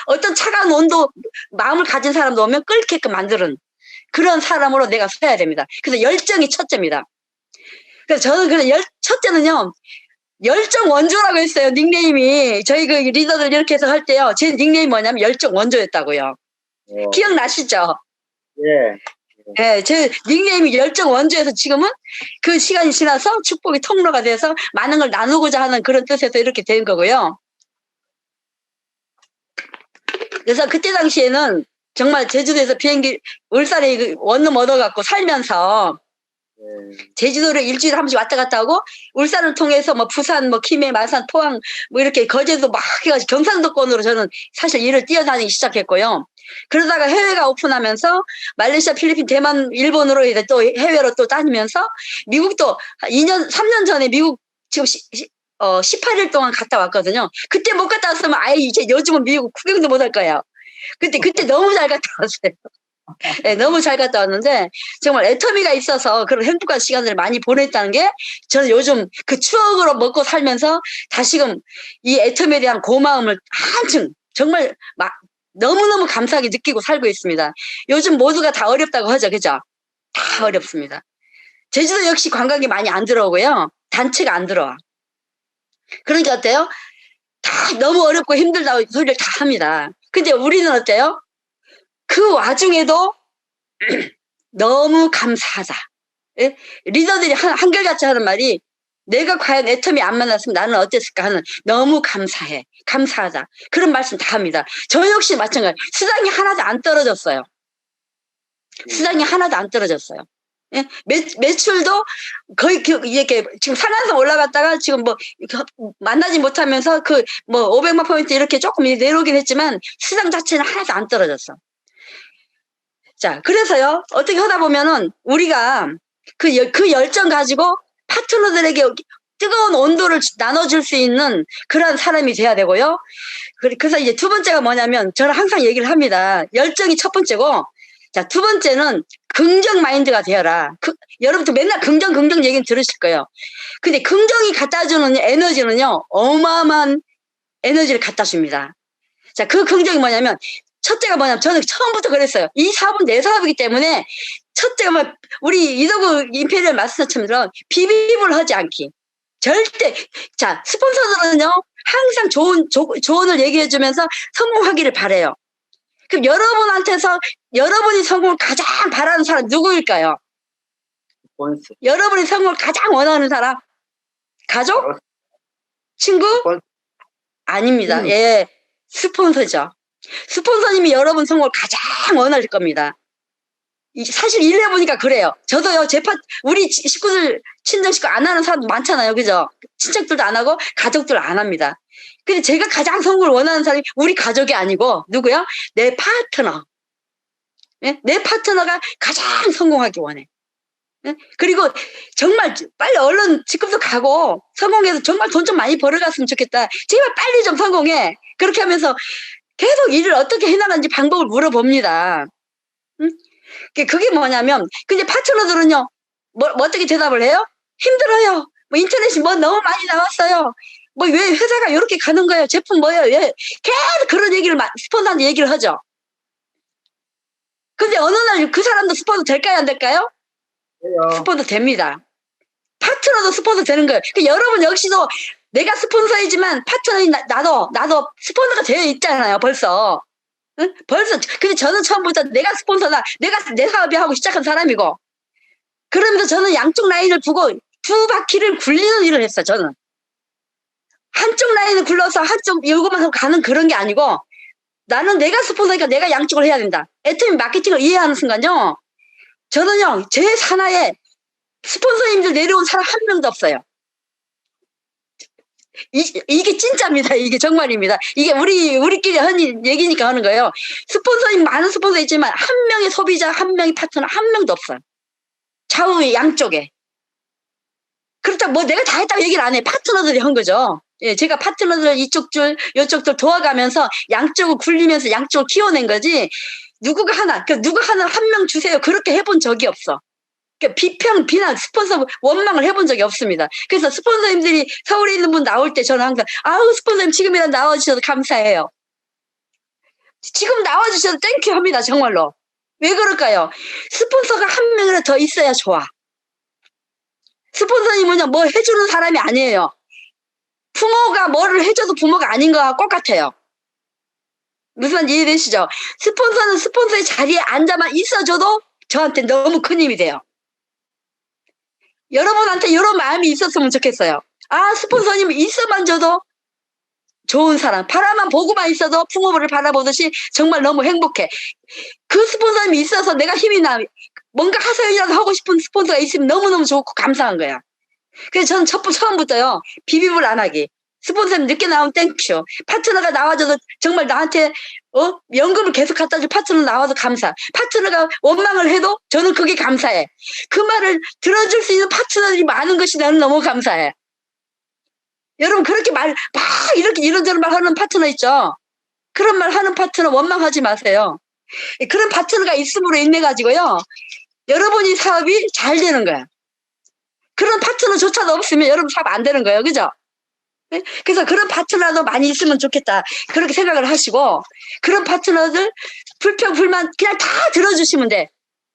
어떤 차가운 온도, 마음을 가진 사람도 오면 끓게끔 만드는 그런 사람으로 내가 서야 됩니다. 그래서 열정이 첫째입니다. 그래서 저는 첫째는요, 열정 원조라고 했어요. 닉네임이. 저희 그 리더들 이렇게 해서 할 때요. 제 닉네임이 뭐냐면 열정 원조였다고요. 기억나시죠? 예. 네, 제 닉네임이 열정 원조에서 지금은 그 시간이 지나서 축복의 통로가 돼서 많은 걸 나누고자 하는 그런 뜻에서 이렇게 된 거고요. 그래서 그때 당시에는 정말 제주도에서 울산에 원룸 얻어갖고 살면서 제주도를 일주일에 한 번씩 왔다 갔다 하고 울산을 통해서 뭐 부산, 뭐 김해, 마산, 포항 뭐 이렇게 거제도 막 해가지고 경상도권으로 저는 사실 일을 뛰어다니기 시작했고요. 그러다가 해외가 오픈하면서 말레이시아, 필리핀, 대만, 일본으로 이제 또 해외로 또 다니면서 미국도 3년 전에 미국 지금 18일 동안 갔다 왔거든요. 그때 못 갔다 왔으면 아예 이제 요즘은 미국 구경도 못 할 거예요. 그때 너무 잘 갔다 왔어요. 네, 너무 잘 갔다 왔는데 정말 애터미가 있어서 그런 행복한 시간을 많이 보냈다는 게 저는 요즘 그 추억으로 먹고 살면서 다시금 이 애터미에 대한 고마움을 한층 정말 너무너무 감사하게 느끼고 살고 있습니다. 요즘 모두가 다 어렵다고 하죠. 그죠? 다 어렵습니다. 제주도 역시 관광이 많이 안 들어오고요. 단체가 안 들어와. 그러니까 어때요? 다 너무 어렵고 힘들다고 소리를 다 합니다. 근데 우리는 어때요? 그 와중에도 너무 감사하다. 예? 리더들이 한결같이 하는 말이 내가 과연 애터미 안 만났으면 나는 어땠을까 하는 너무 감사해. 감사하다. 그런 말씀 다 합니다. 저 역시 마찬가지. 수당이 하나도 안 떨어졌어요. 수당이 하나도 안 떨어졌어요. 예? 매출도 거의 이렇게 지금 상한선 올라갔다가 지금 뭐 만나지 못하면서 그 뭐 500만 포인트 이렇게 조금 내려오긴 했지만 수당 자체는 하나도 안 떨어졌어. 자, 그래서요, 어떻게 하다 보면은 우리가 그 열정 가지고 파트너들에게 뜨거운 온도를 나눠줄 수 있는 그런 사람이 돼야 되고요. 그래서 이제 두 번째가 뭐냐면 저는 항상 얘기를 합니다. 열정이 첫 번째고, 자, 두 번째는 긍정 마인드가 되어라. 여러분도 맨날 긍정 얘기는 들으실 거예요. 근데 긍정이 갖다 주는 에너지는요, 어마어마한 에너지를 갖다 줍니다. 자, 그 긍정이 뭐냐면, 첫째가 뭐냐면 저는 처음부터 그랬어요. 이 사업은 내 사업이기 때문에 첫째가 뭐 우리 이덕우 임페리얼 마스터처럼 비비을 하지 않기. 절대. 자, 스폰서들은요 항상 조언을 얘기해주면서 성공하기를 바래요. 그럼 여러분이 성공을 가장 바라는 사람 누구일까요? 스폰서. 여러분이 성공을 가장 원하는 사람? 가족? 친구? 아닙니다. 예, 스폰서죠. 스폰서님이 여러분 성공을 가장 원할 겁니다. 사실 일 해보니까 그래요. 저도요, 우리 식구들, 친정 식구 안 하는 사람도 많잖아요. 그죠? 친척들도 안 하고, 가족들 안 합니다. 근데 제가 가장 성공을 원하는 사람이 우리 가족이 아니고, 누구요? 내 파트너. 네? 내 파트너가 가장 성공하기 원해. 네? 그리고 정말 빨리 얼른 직급도 가고, 성공해서 정말 돈 좀 많이 벌어갔으면 좋겠다. 제발 빨리 좀 성공해. 그렇게 하면서 계속 일을 어떻게 해나가는지 방법을 물어봅니다. 응? 그게 뭐냐면, 근데 파트너들은요, 어떻게 대답을 해요? 힘들어요. 뭐 인터넷이 뭐 너무 많이 나왔어요. 뭐 왜 회사가 이렇게 가는 거예요? 제품 뭐예요? 왜? 계속 그런 얘기를 스폰서한테 얘기를 하죠. 근데 어느 날 그 사람도 스폰서 될까요? 안 될까요? 돼요. 스폰서 됩니다. 파트너도 스폰서 되는 거예요. 여러분 역시도 내가 스폰서이지만 파트너인 나도 스폰서가 되어 있잖아요. 벌써. 응? 근데 저는 처음부터 내가 스폰서다. 내가 내 사업이 하고 시작한 사람이고. 그러면서 저는 양쪽 라인을 두고 두 바퀴를 굴리는 일을 했어요. 저는. 한쪽 라인을 굴러서 한쪽 요것만 하고 가는 그런 게 아니고 나는 내가 스폰서니까 내가 양쪽을 해야 된다. 애터미 마케팅을 이해하는 순간요. 저는요. 제 산하에 스폰서님들 내려온 사람 한 명도 없어요. 이게 진짜입니다. 이게 정말입니다. 이게 우리끼리 하는 얘기니까 하는 거예요. 스폰서님 많은 스폰서 있지만 한 명의 소비자, 한 명의 파트너 한 명도 없어요. 좌우 양쪽에. 그렇다고 뭐 내가 다 했다고 얘기를 안 해. 파트너들이 한 거죠. 예, 제가 파트너들 이쪽 줄, 이쪽 줄 도와가면서 양쪽을 굴리면서 양쪽을 키워낸 거지. 누가 하나 한 명 주세요. 그렇게 해본 적이 없어. 그러니까 비난, 스폰서 원망을 해본 적이 없습니다. 그래서 스폰서님들이 서울에 있는 분 나올 때 저는 항상, 아우, 스폰서님 지금이라도 나와주셔서 감사해요. 지금 나와주셔서 땡큐 합니다. 정말로. 왜 그럴까요? 스폰서가 한 명이라도 더 있어야 좋아. 스폰서님은요, 뭐 해주는 사람이 아니에요. 부모가 뭐를 해줘도 부모가 아닌 거와 똑같아요. 무슨 말인지 이해되시죠? 스폰서는 스폰서의 자리에 앉아만 있어줘도 저한테 너무 큰 힘이 돼요. 여러분한테 이런 마음이 있었으면 좋겠어요. 아, 스폰서님 있어만 줘도 좋은 사람. 바라만 보고만 있어도 부모를 바라보듯이 정말 너무 행복해. 그 스폰서님이 있어서 내가 힘이 나. 뭔가 하소연이라도 하고 싶은 스폰서가 있으면 너무너무 좋고 감사한 거야. 그래서 저는 처음부터요. 비비물 안 하기. 스폰서님 늦게 나오면 땡큐. 파트너가 나와줘도 정말 나한테 연금을 계속 갖다 줄 파트너 나와서 감사. 파트너가 원망을 해도 저는 그게 감사해. 그 말을 들어줄 수 있는 파트너들이 많은 것이 나는 너무 감사해. 여러분 그렇게 막 이렇게 이런저런 말 하는 파트너 있죠? 그런 말 하는 파트너 원망하지 마세요. 그런 파트너가 있음으로 인해 가지고요. 여러분이 사업이 잘 되는 거야. 그런 파트너조차도 없으면 여러분 사업 안 되는 거예요. 그죠? 그래서 그런 파트너도 많이 있으면 좋겠다. 그렇게 생각을 하시고 그런 파트너들 불평, 불만 그냥 다 들어주시면 돼.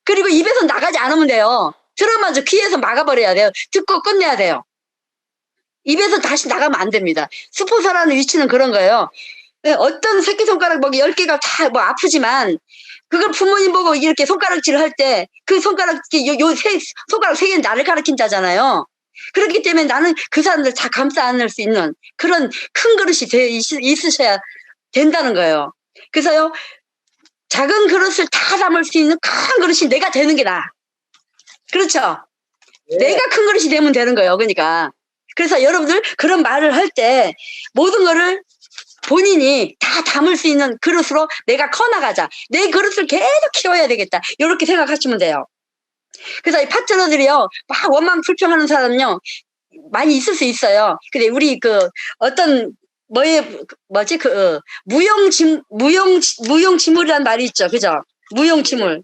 그리고 입에서 나가지 않으면 돼요. 들어마저 귀에서 막아버려야 돼요. 듣고 끝내야 돼요. 입에서 다시 나가면 안 됩니다. 스폰서라는 위치는 그런 거예요. 어떤 새끼손가락 뭐 10개가 다 뭐 아프지만 그걸 부모님 보고 이렇게 손가락질을 할 때 그 손가락, 손가락 3개는 나를 가리킨 자잖아요. 그렇기 때문에 나는 그 사람들 다 감싸 안을 수 있는 그런 큰 그릇이 있으셔야 된다는 거예요. 그래서요, 작은 그릇을 다 담을 수 있는 큰 그릇이 내가 되는 게 나아. 그렇죠? 네. 내가 큰 그릇이 되면 되는 거예요. 그러니까. 그래서 여러분들 그런 말을 할 때 모든 거를 본인이 다 담을 수 있는 그릇으로 내가 커나가자. 내 그릇을 계속 키워야 되겠다. 이렇게 생각하시면 돼요. 그래서 이 파트너들이요, 막 원망 불평하는 사람은요, 많이 있을 수 있어요. 근데 우리 무용지물이라는 말이 있죠. 그죠? 무용지물.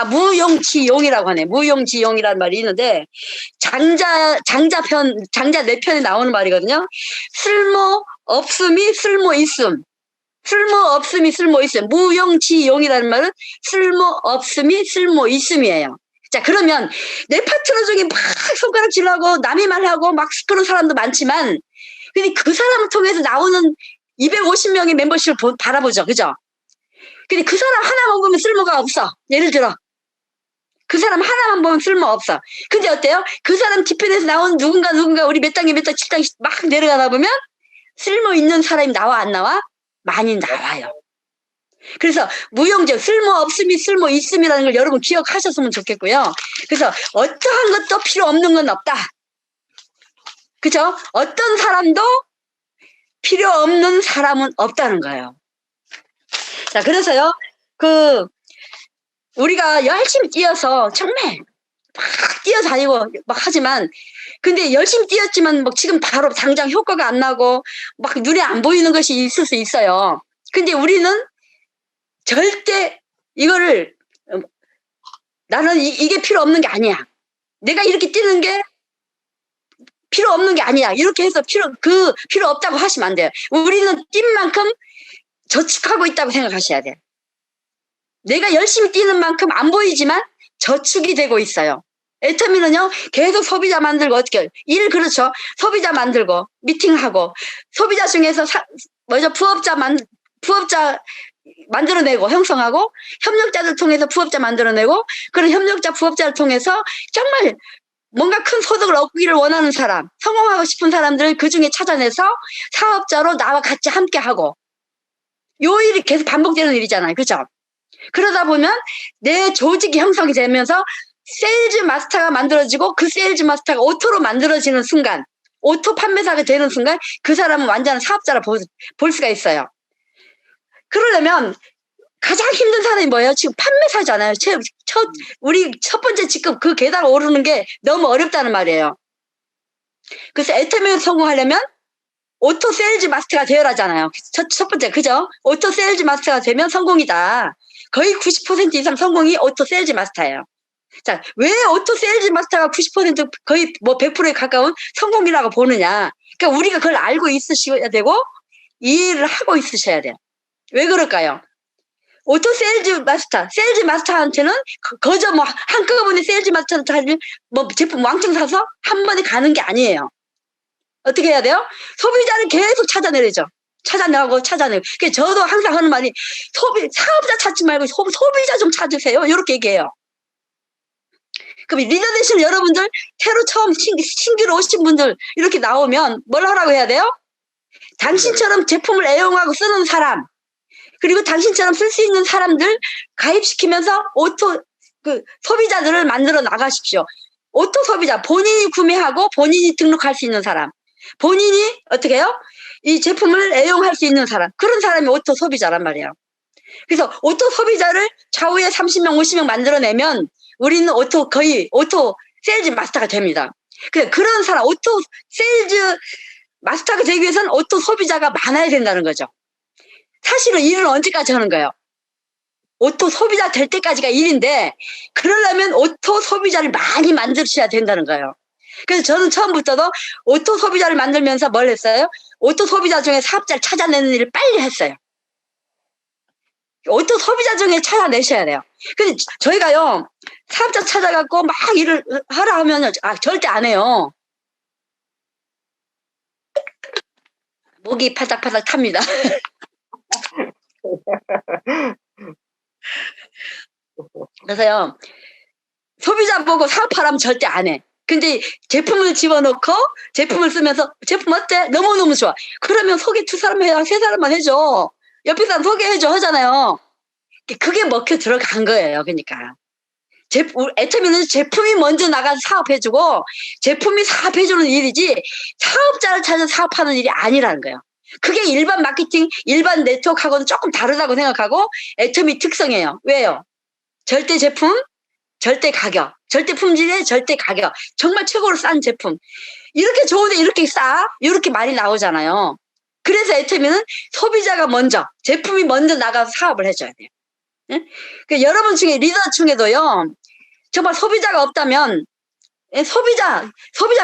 무용지용이라고 하네. 무용지용이라는 말이 있는데, 장자 4편에 나오는 말이거든요. 쓸모 없음이 쓸모 있음. 쓸모 없음이 쓸모 있음. 무용지용이라는 말은 쓸모 없음이 쓸모 있음이에요. 자, 그러면 내 파트너 중에 막 손가락질하고 남의 말하고 막 그런 사람도 많지만, 근데 그 사람을 통해서 나오는 250명의 멤버십을 바라보죠. 그죠? 근데 그 사람 하나만 보면 쓸모가 없어. 예를 들어. 그 사람 하나만 보면 쓸모 없어. 근데 어때요? 그 사람 뒤편에서 나온 누군가 우리 몇 단계 7단계 막 내려가다 보면 쓸모 있는 사람이 나와 안 나와? 많이 나와요. 그래서 무용적 쓸모 없음이 쓸모 있음이라는 걸 여러분 기억하셨으면 좋겠고요. 그래서 어떠한 것도 필요 없는 건 없다. 그죠? 어떤 사람도 필요 없는 사람은 없다는 거예요. 자, 그래서요, 우리가 열심히 뛰어서 정말 막 뛰어다니고 막 하지만, 근데 열심히 뛰었지만 뭐 지금 바로 당장 효과가 안 나고 막 눈에 안 보이는 것이 있을 수 있어요. 근데 우리는 절대 이거를 나는 이게 필요 없는 게 아니야. 내가 이렇게 뛰는 게 필요 없는 게 아니야. 이렇게 해서 필요 없다고 하시면 안 돼요. 우리는 뛴 만큼 저축하고 있다고 생각하셔야 돼요. 내가 열심히 뛰는 만큼 안 보이지만 저축이 되고 있어요. 애터미는요, 계속 소비자 만들고, 그렇죠. 소비자 만들고, 미팅하고, 소비자 중에서 부업자 만들어내고, 형성하고, 협력자들 통해서 부업자 만들어내고, 그런 협력자, 부업자를 통해서 정말 뭔가 큰 소득을 얻기를 원하는 사람, 성공하고 싶은 사람들을 그 중에 찾아내서 사업자로 나와 같이 함께 하고, 요 일이 계속 반복되는 일이잖아요. 그죠? 그러다 보면 내 조직이 형성이 되면서 세일즈 마스터가 만들어지고 그 세일즈 마스터가 오토로 만들어지는 순간, 오토 판매사가 되는 순간 그 사람은 완전한 사업자로 볼 수가 있어요. 그러려면 가장 힘든 사람이 뭐예요? 지금 판매사잖아요. 우리 첫 번째 직급 그 계단 오르는 게 너무 어렵다는 말이에요. 그래서 애터미에 성공하려면 오토 세일즈 마스터가 되어야 하잖아요. 첫 번째, 그죠? 오토 세일즈 마스터가 되면 성공이다. 거의 90% 이상 성공이 오토 세일즈 마스터예요. 자, 왜 오토 세일즈 마스터가 90% 거의 뭐 100%에 가까운 성공이라고 보느냐. 그러니까 우리가 그걸 알고 있으셔야 되고 이해를 하고 있으셔야 돼요. 왜 그럴까요? 오토 세일즈 마스터한테는 거저 뭐 한꺼번에 세일즈 마스터한테 뭐 제품 왕창 사서 한 번에 가는 게 아니에요. 어떻게 해야 돼요? 소비자를 계속 찾아내죠. 찾아내고. 그래서 저도 항상 하는 말이 사업자 찾지 말고 소비자 좀 찾으세요. 이렇게 얘기해요. 그럼 리더 되시는 여러분들, 새로 처음 신규로 오신 분들 이렇게 나오면 뭘 하라고 해야 돼요? 당신처럼 제품을 애용하고 쓰는 사람, 그리고 당신처럼 쓸 수 있는 사람들 가입시키면서 소비자들을 만들어 나가십시오. 오토 소비자, 본인이 구매하고 본인이 등록할 수 있는 사람, 본인이 어떻게 해요? 이 제품을 애용할 수 있는 사람, 그런 사람이 오토 소비자란 말이에요. 그래서 오토 소비자를 좌우에 30명, 50명 만들어내면 우리는 거의 오토 세일즈 마스터가 됩니다. 그런 사람, 오토 세일즈 마스터가 되기 위해서는 오토 소비자가 많아야 된다는 거죠. 사실은 일은 언제까지 하는 거예요? 오토 소비자 될 때까지가 일인데, 그러려면 오토 소비자를 많이 만드셔야 된다는 거예요. 그래서 저는 처음부터도 오토 소비자를 만들면서 뭘 했어요? 오토 소비자 중에 사업자를 찾아내는 일을 빨리 했어요. 오토 소비자 중에 찾아내셔야 돼요. 근데 저희가요, 사업자 찾아갖고 막 일을 하라 하면 절대 안 해요. 목이 파닥파닥 탑니다. 그래서요, 소비자 보고 사업하라면 절대 안 해. 근데 제품을 집어넣고 제품을 쓰면서 제품 어때? 너무너무 좋아. 그러면 소개 2사람 해야 3사람만 해줘. 옆에 사람 소개해줘 하잖아요. 그게 먹혀 들어간 거예요. 그러니까 애터미는 제품이 먼저 나가서 사업해주고 제품이 사업해주는 일이지 사업자를 찾아 사업하는 일이 아니라는 거예요. 그게 일반 마케팅, 일반 네트워크하고는 조금 다르다고 생각하고 애터미 특성이에요. 왜요? 절대 제품, 절대 가격, 절대 품질에 절대 가격, 정말 최고로 싼 제품. 이렇게 좋은데 이렇게 싸? 이렇게 말이 나오잖아요. 그래서 애터미는 소비자가 먼저, 제품이 먼저 나가서 사업을 해줘야 돼요. 네? 여러분 중에 리더 중에도요, 정말 소비자가 없다면 소비자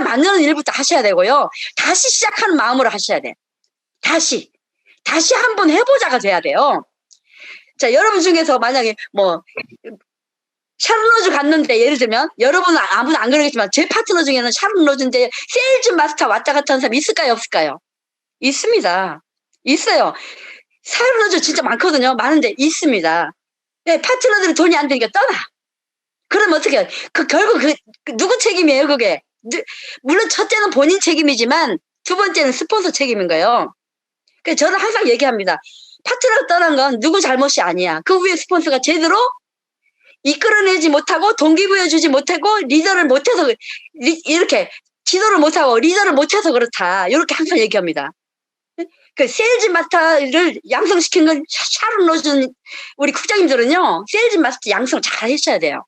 만드는 일부터 하셔야 되고요. 다시 시작하는 마음으로 하셔야 돼요. 다시 한번 해보자가 돼야 돼요. 자, 여러분 중에서 만약에 뭐 샤론 로즈 갔는데, 예를 들면 여러분은 아무도 안 그러겠지만 제 파트너 중에는 샤론 로즈인데 세일즈 마스터 왔다 갔다 하는 사람 있을까요, 없을까요? 있습니다. 있어요. 샤론 로즈 진짜 많거든요. 많은데 있습니다. 네, 파트너들이 돈이 안 되니까 떠나. 그럼 어떻게 해요? 결국 누구 책임이에요, 그게? 물론 첫째는 본인 책임이지만 두 번째는 스폰서 책임인 거예요. 그래서 저는 항상 얘기합니다. 파트너가 떠난 건 누구 잘못이 아니야. 그 위에 스폰서가 제대로 이끌어내지 못하고 동기부여주지 못하고 리더를 못해서, 이렇게 지도를 못하고 리더를 못해서 그렇다. 이렇게 항상 얘기합니다. 그 세일즈 마스터를 양성시킨 건 샤론 로즈 우리 국장님들은요, 세일즈 마스터 양성 잘 하셔야 돼요.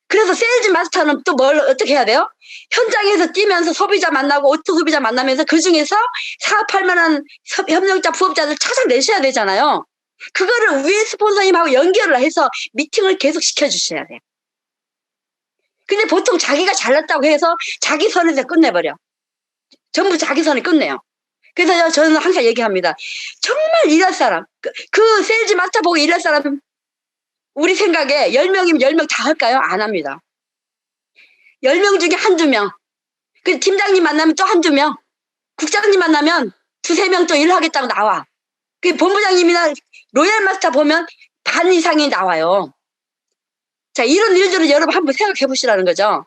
그래서 세일즈 마스터는 또 뭘 어떻게 해야 돼요? 현장에서 뛰면서 소비자 만나고 오토 소비자 만나면서 그 중에서 사업할 만한 협력자, 부업자들 찾아내셔야 되잖아요. 그거를 위에 스폰서님하고 연결을 해서 미팅을 계속 시켜주셔야 돼요. 근데 보통 자기가 잘났다고 해서 자기 선에서 끝내버려. 전부 자기 선에 끝내요. 그래서 저는 항상 얘기합니다. 정말 일할 사람, 그 세일즈 마스터 보고 일할 사람, 우리 생각에 10명이면 10명 다 할까요? 안 합니다. 10명 중에 1-2명. 그 팀장님 만나면 또 1-2명. 국장님 만나면 2-3명 또 일하겠다고 나와. 그 본부장님이나 로얄 마스터 보면 반 이상이 나와요. 자, 이런 일들을 여러분 한번 생각해 보시라는 거죠.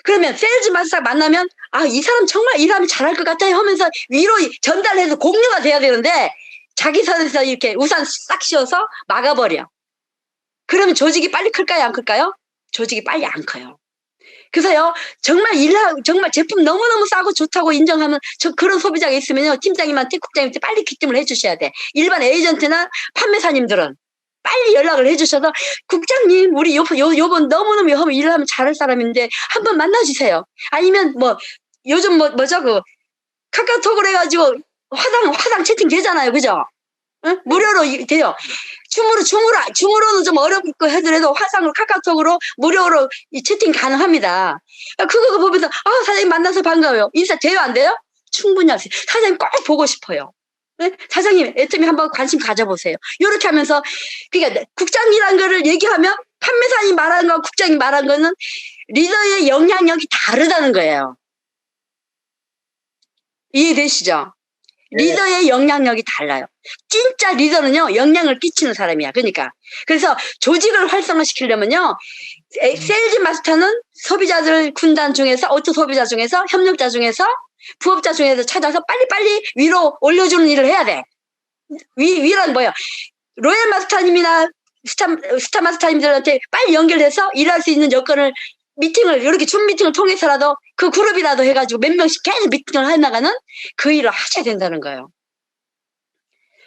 그러면 세일즈 마스터 만나면 아, 이 사람 정말 일하면 잘할 것 같아요 하면서 위로 전달해서 공유가 돼야 되는데 자기 선에서 이렇게 우산 싹 씌워서 막아버려. 그러면 조직이 빨리 클까요? 안 클까요? 조직이 빨리 안 커요. 그래서요, 정말 제품 너무너무 싸고 좋다고 인정하면, 그런 소비자가 있으면요, 팀장님한테, 국장님한테 빨리 기점을 해주셔야 돼. 일반 에이전트나 판매사님들은 빨리 연락을 해주셔서, 국장님, 우리 요번 너무너무 일을 하면 잘할 사람인데, 한번 만나주세요. 아니면 요즘 카카오톡으로 해가지고, 화상 채팅 되잖아요. 그죠? 응? 무료로 돼요. 줌으로는 좀 어렵고 하더라도 화상으로 카카오톡으로 무료로 이 채팅 가능합니다. 그거 보면서 사장님 만나서 반가워요. 인사 돼요 안 돼요? 충분히 하세요. 사장님 꼭 보고 싶어요. 네? 사장님 애터미 한번 관심 가져보세요. 이렇게 하면서 그러니까 국장이라는 거를 얘기하면 판매사님 말하는 거 국장이 말하는 거는 리더의 영향력이 다르다는 거예요. 이해되시죠? 리더의 영향력이 달라요. 진짜 리더는요, 영향을 끼치는 사람이야. 그래서 조직을 활성화시키려면요, 세일즈 마스터는 소비자들 군단 중에서, 오토 소비자 중에서, 협력자 중에서, 부업자 중에서 찾아서 빨리빨리 위로 올려주는 일을 해야 돼. 위란 뭐예요? 로얄 마스터님이나 스타 마스터님들한테 빨리 연결해서 일할 수 있는 여건을 이렇게 줌 미팅을 통해서라도 그 그룹이라도 해가지고 몇 명씩 계속 미팅을 해나가는 그 일을 하셔야 된다는 거예요.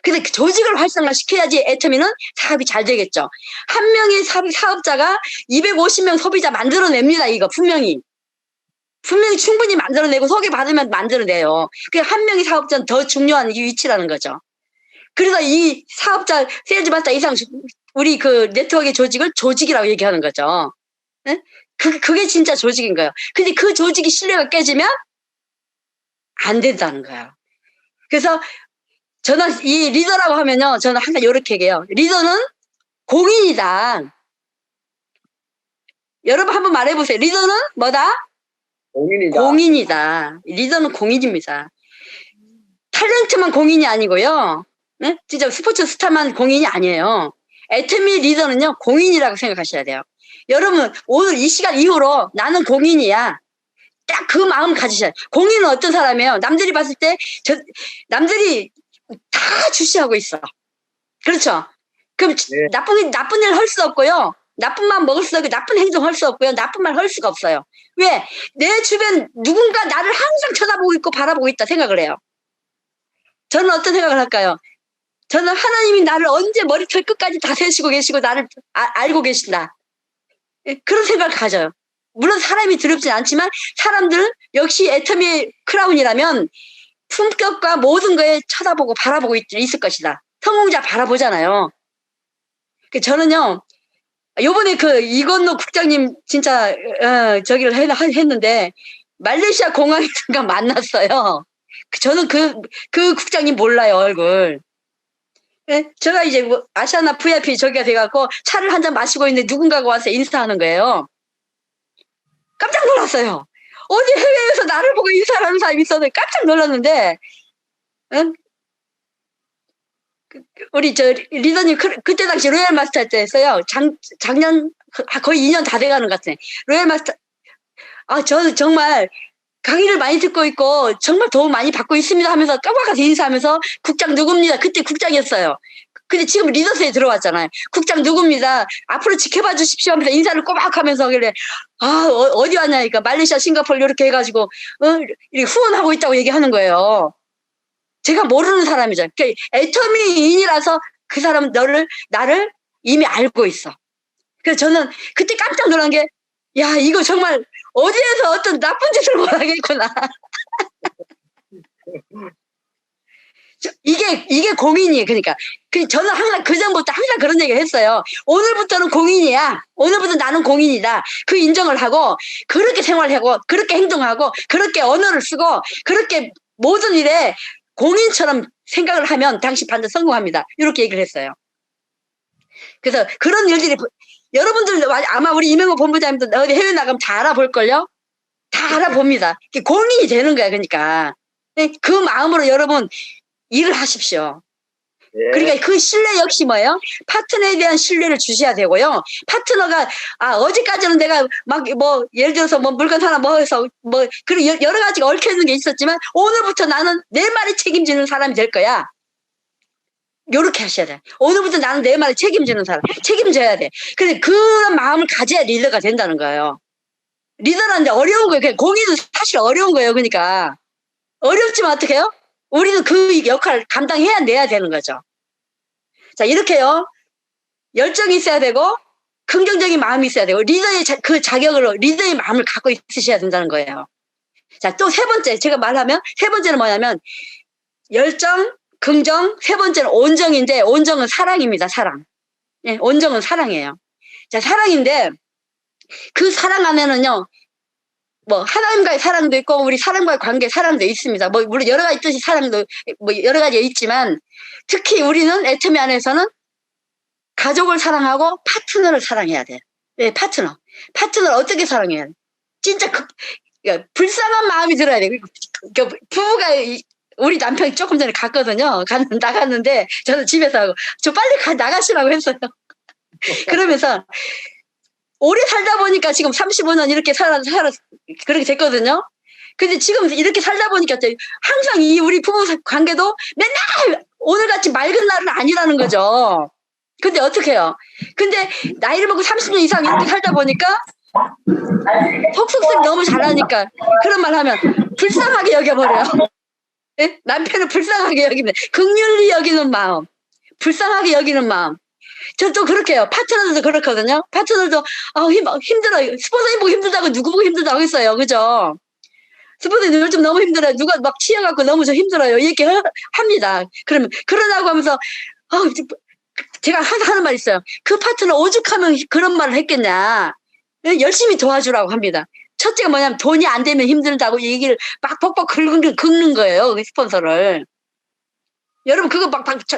근데 그 조직을 활성화시켜야지 애터미는 사업이 잘 되겠죠. 한 명의 사업자가 250명 소비자 만들어냅니다. 이거 분명히 충분히 만들어내고 소개받으면 만들어내요. 한 명의 사업자는 더 중요한 이 위치라는 거죠. 그래서 이 사업자 세일즈 마스터 이상 우리 그 네트워크의 조직을 조직이라고 얘기하는 거죠. 네? 그게 진짜 조직인 거예요. 근데 그 조직이 신뢰가 깨지면 안 된다는 거예요. 그래서 저는 이 리더라고 하면요, 저는 항상 이렇게 얘기해요. 리더는 공인이다. 여러분 한번 말해보세요. 리더는 뭐다? 공인이다. 리더는 공인입니다. 탤런트만 공인이 아니고요. 네? 진짜 스포츠 스타만 공인이 아니에요. 애터미 리더는요, 공인이라고 생각하셔야 돼요. 여러분, 오늘 이 시간 이후로 나는 공인이야. 딱 그 마음 가지셔야 돼요. 공인은 어떤 사람이에요? 남들이 봤을 때, 남들이 다 주시하고 있어. 그렇죠? 그럼 네. 나쁜 일 할 수 없고요. 나쁜 마음 먹을 수 없고, 나쁜 행동 할 수 없고요. 나쁜 말 할 수가 없어요. 왜? 내 주변 누군가 나를 항상 쳐다보고 있고 바라보고 있다 생각을 해요. 저는 어떤 생각을 할까요? 저는 하나님이 나를 언제 머리털 끝까지 다 세시고 계시고 나를 알고 계신다. 그런 생각을 가져요. 물론 사람이 두렵진 않지만 사람들 역시 애터미 크라운이라면 품격과 모든 거에 쳐다보고 바라보고 있을 것이다. 성공자 바라보잖아요. 저는요, 요번에 이건노 국장님 진짜 저기를 했는데 말레이시아 공항에서 만났어요. 저는 그 국장님 몰라요, 얼굴. 제가 이제 아시아나 VIP 저기가 돼갖고 차를 한 잔 마시고 있는데 누군가가 와서 인사하는 거예요. 깜짝 놀랐어요. 어디 해외에서 나를 보고 인사를 하는 사람이 있었는데 깜짝 놀랐는데, 응? 우리 리더님 그때 당시 로얄 마스터 때였어요. 작년 거의 2년 다 돼가는 것 같아요. 로얄 마스터. 저는 정말 강의를 많이 듣고 있고 정말 도움 많이 받고 있습니다 하면서 까박까지 인사하면서 국장 누굽니다. 그때 국장이었어요. 근데 지금 리더스에 들어왔잖아요. 국장 누굽니다. 앞으로 지켜봐 주십시오 하면서 인사를 꼬박 하면서 그래. 어디 왔냐니까 말레이시아 싱가포르 이렇게 해가지고 이렇게 후원하고 있다고 얘기하는 거예요. 제가 모르는 사람이죠. 그러니까 애터미인이라서 그 사람은 나를 이미 알고 있어. 그래서 저는 그때 깜짝 놀란 게, 야, 이거 정말 어디에서 어떤 나쁜 짓을 못 하겠구나. 이게 공인이에요. 그러니까. 저는 항상 그전부터 항상 그런 얘기를 했어요. 오늘부터는 공인이야. 오늘부터 나는 공인이다. 그 인정을 하고, 그렇게 생활하고, 그렇게 행동하고, 그렇게 언어를 쓰고, 그렇게 모든 일에 공인처럼 생각을 하면 당신 반드시 성공합니다. 이렇게 얘기를 했어요. 그래서 그런 일들이, 여러분들 아마 우리 이명호 본부장님도 어디 해외 나가면 다 알아볼걸요? 다 알아봅니다. 공인이 되는 거야. 그러니까. 그 마음으로 여러분 일을 하십시오. 예. 그러니까 그 신뢰 역시 뭐예요? 파트너에 대한 신뢰를 주셔야 되고요. 파트너가, 어제까지는 내가 막 뭐, 예를 들어서 뭐 물건 하나 뭐 해서 뭐, 그리고 여러 가지가 얽혀있는 게 있었지만, 오늘부터 나는 내 말에 책임지는 사람이 될 거야. 요렇게 하셔야 돼. 오늘부터 나는 내 말에 책임지는 사람, 책임져야 돼. 근데 그런 마음을 가져야 리더가 된다는 거예요. 리더는 이제 어려운 거예요. 그냥 공인은 사실 어려운 거예요. 그러니까. 어렵지만 어떻게 해요? 우리는 그 역할을 감당해야 내야 되는 거죠. 자, 이렇게요. 열정이 있어야 되고, 긍정적인 마음이 있어야 되고, 리더의 그 자격으로 리더의 마음을 갖고 있으셔야 된다는 거예요. 자, 또 세 번째, 제가 말하면, 세 번째는 뭐냐면, 열정, 긍정, 세 번째는 온정인데, 온정은 사랑입니다, 사랑. 예, 온정은 사랑이에요. 자, 사랑인데, 그 사랑 안에는요, 뭐, 하나님과의 사랑도 있고, 우리 사람과의 관계 사랑도 있습니다. 뭐, 물론 여러 가지 뜻이 사랑도, 뭐, 여러 가지가 있지만, 특히 우리는 애터미 안에서는 가족을 사랑하고 파트너를 사랑해야 돼. 예, 파트너. 파트너를 어떻게 사랑해야 돼? 진짜 불쌍한 마음이 들어야 돼. 부부가, 우리 남편이 조금 전에 갔거든요. 나갔는데, 저는 집에서 하고, 저 빨리 나가시라고 했어요. 그러면서, 오래 살다 보니까 지금 35년 이렇게 그렇게 됐거든요. 근데 지금 이렇게 살다 보니까 항상 이 우리 부부 관계도 맨날 오늘같이 맑은 날은 아니라는 거죠. 근데 어떻게 해요? 근데 나이를 먹고 30년 이상 이렇게 살다 보니까 속속들이 너무 잘하니까 그런 말 하면 불쌍하게 여겨버려요. 네? 남편을 불쌍하게 여기는, 긍휼히 여기는 마음, 불쌍하게 여기는 마음. 저 또 그렇게 해요. 파트너들도 그렇거든요. 파트너들도 힘들어요. 스폰서님 보고 힘들다고 누구 보고 힘들다고 하겠어요. 그죠? 스폰서님 요즘 너무 힘들어요. 누가 막 치여갖고 너무 저 힘들어요. 이렇게 합니다. 그러면 그러라고 하면서 제가 항상 하는 말 있어요. 그 파트너 오죽하면 그런 말을 했겠냐. 열심히 도와주라고 합니다. 첫째가 뭐냐면 돈이 안 되면 힘들다고 얘기를 막 벅벅 긁는 거예요. 그 스폰서를. 여러분 그거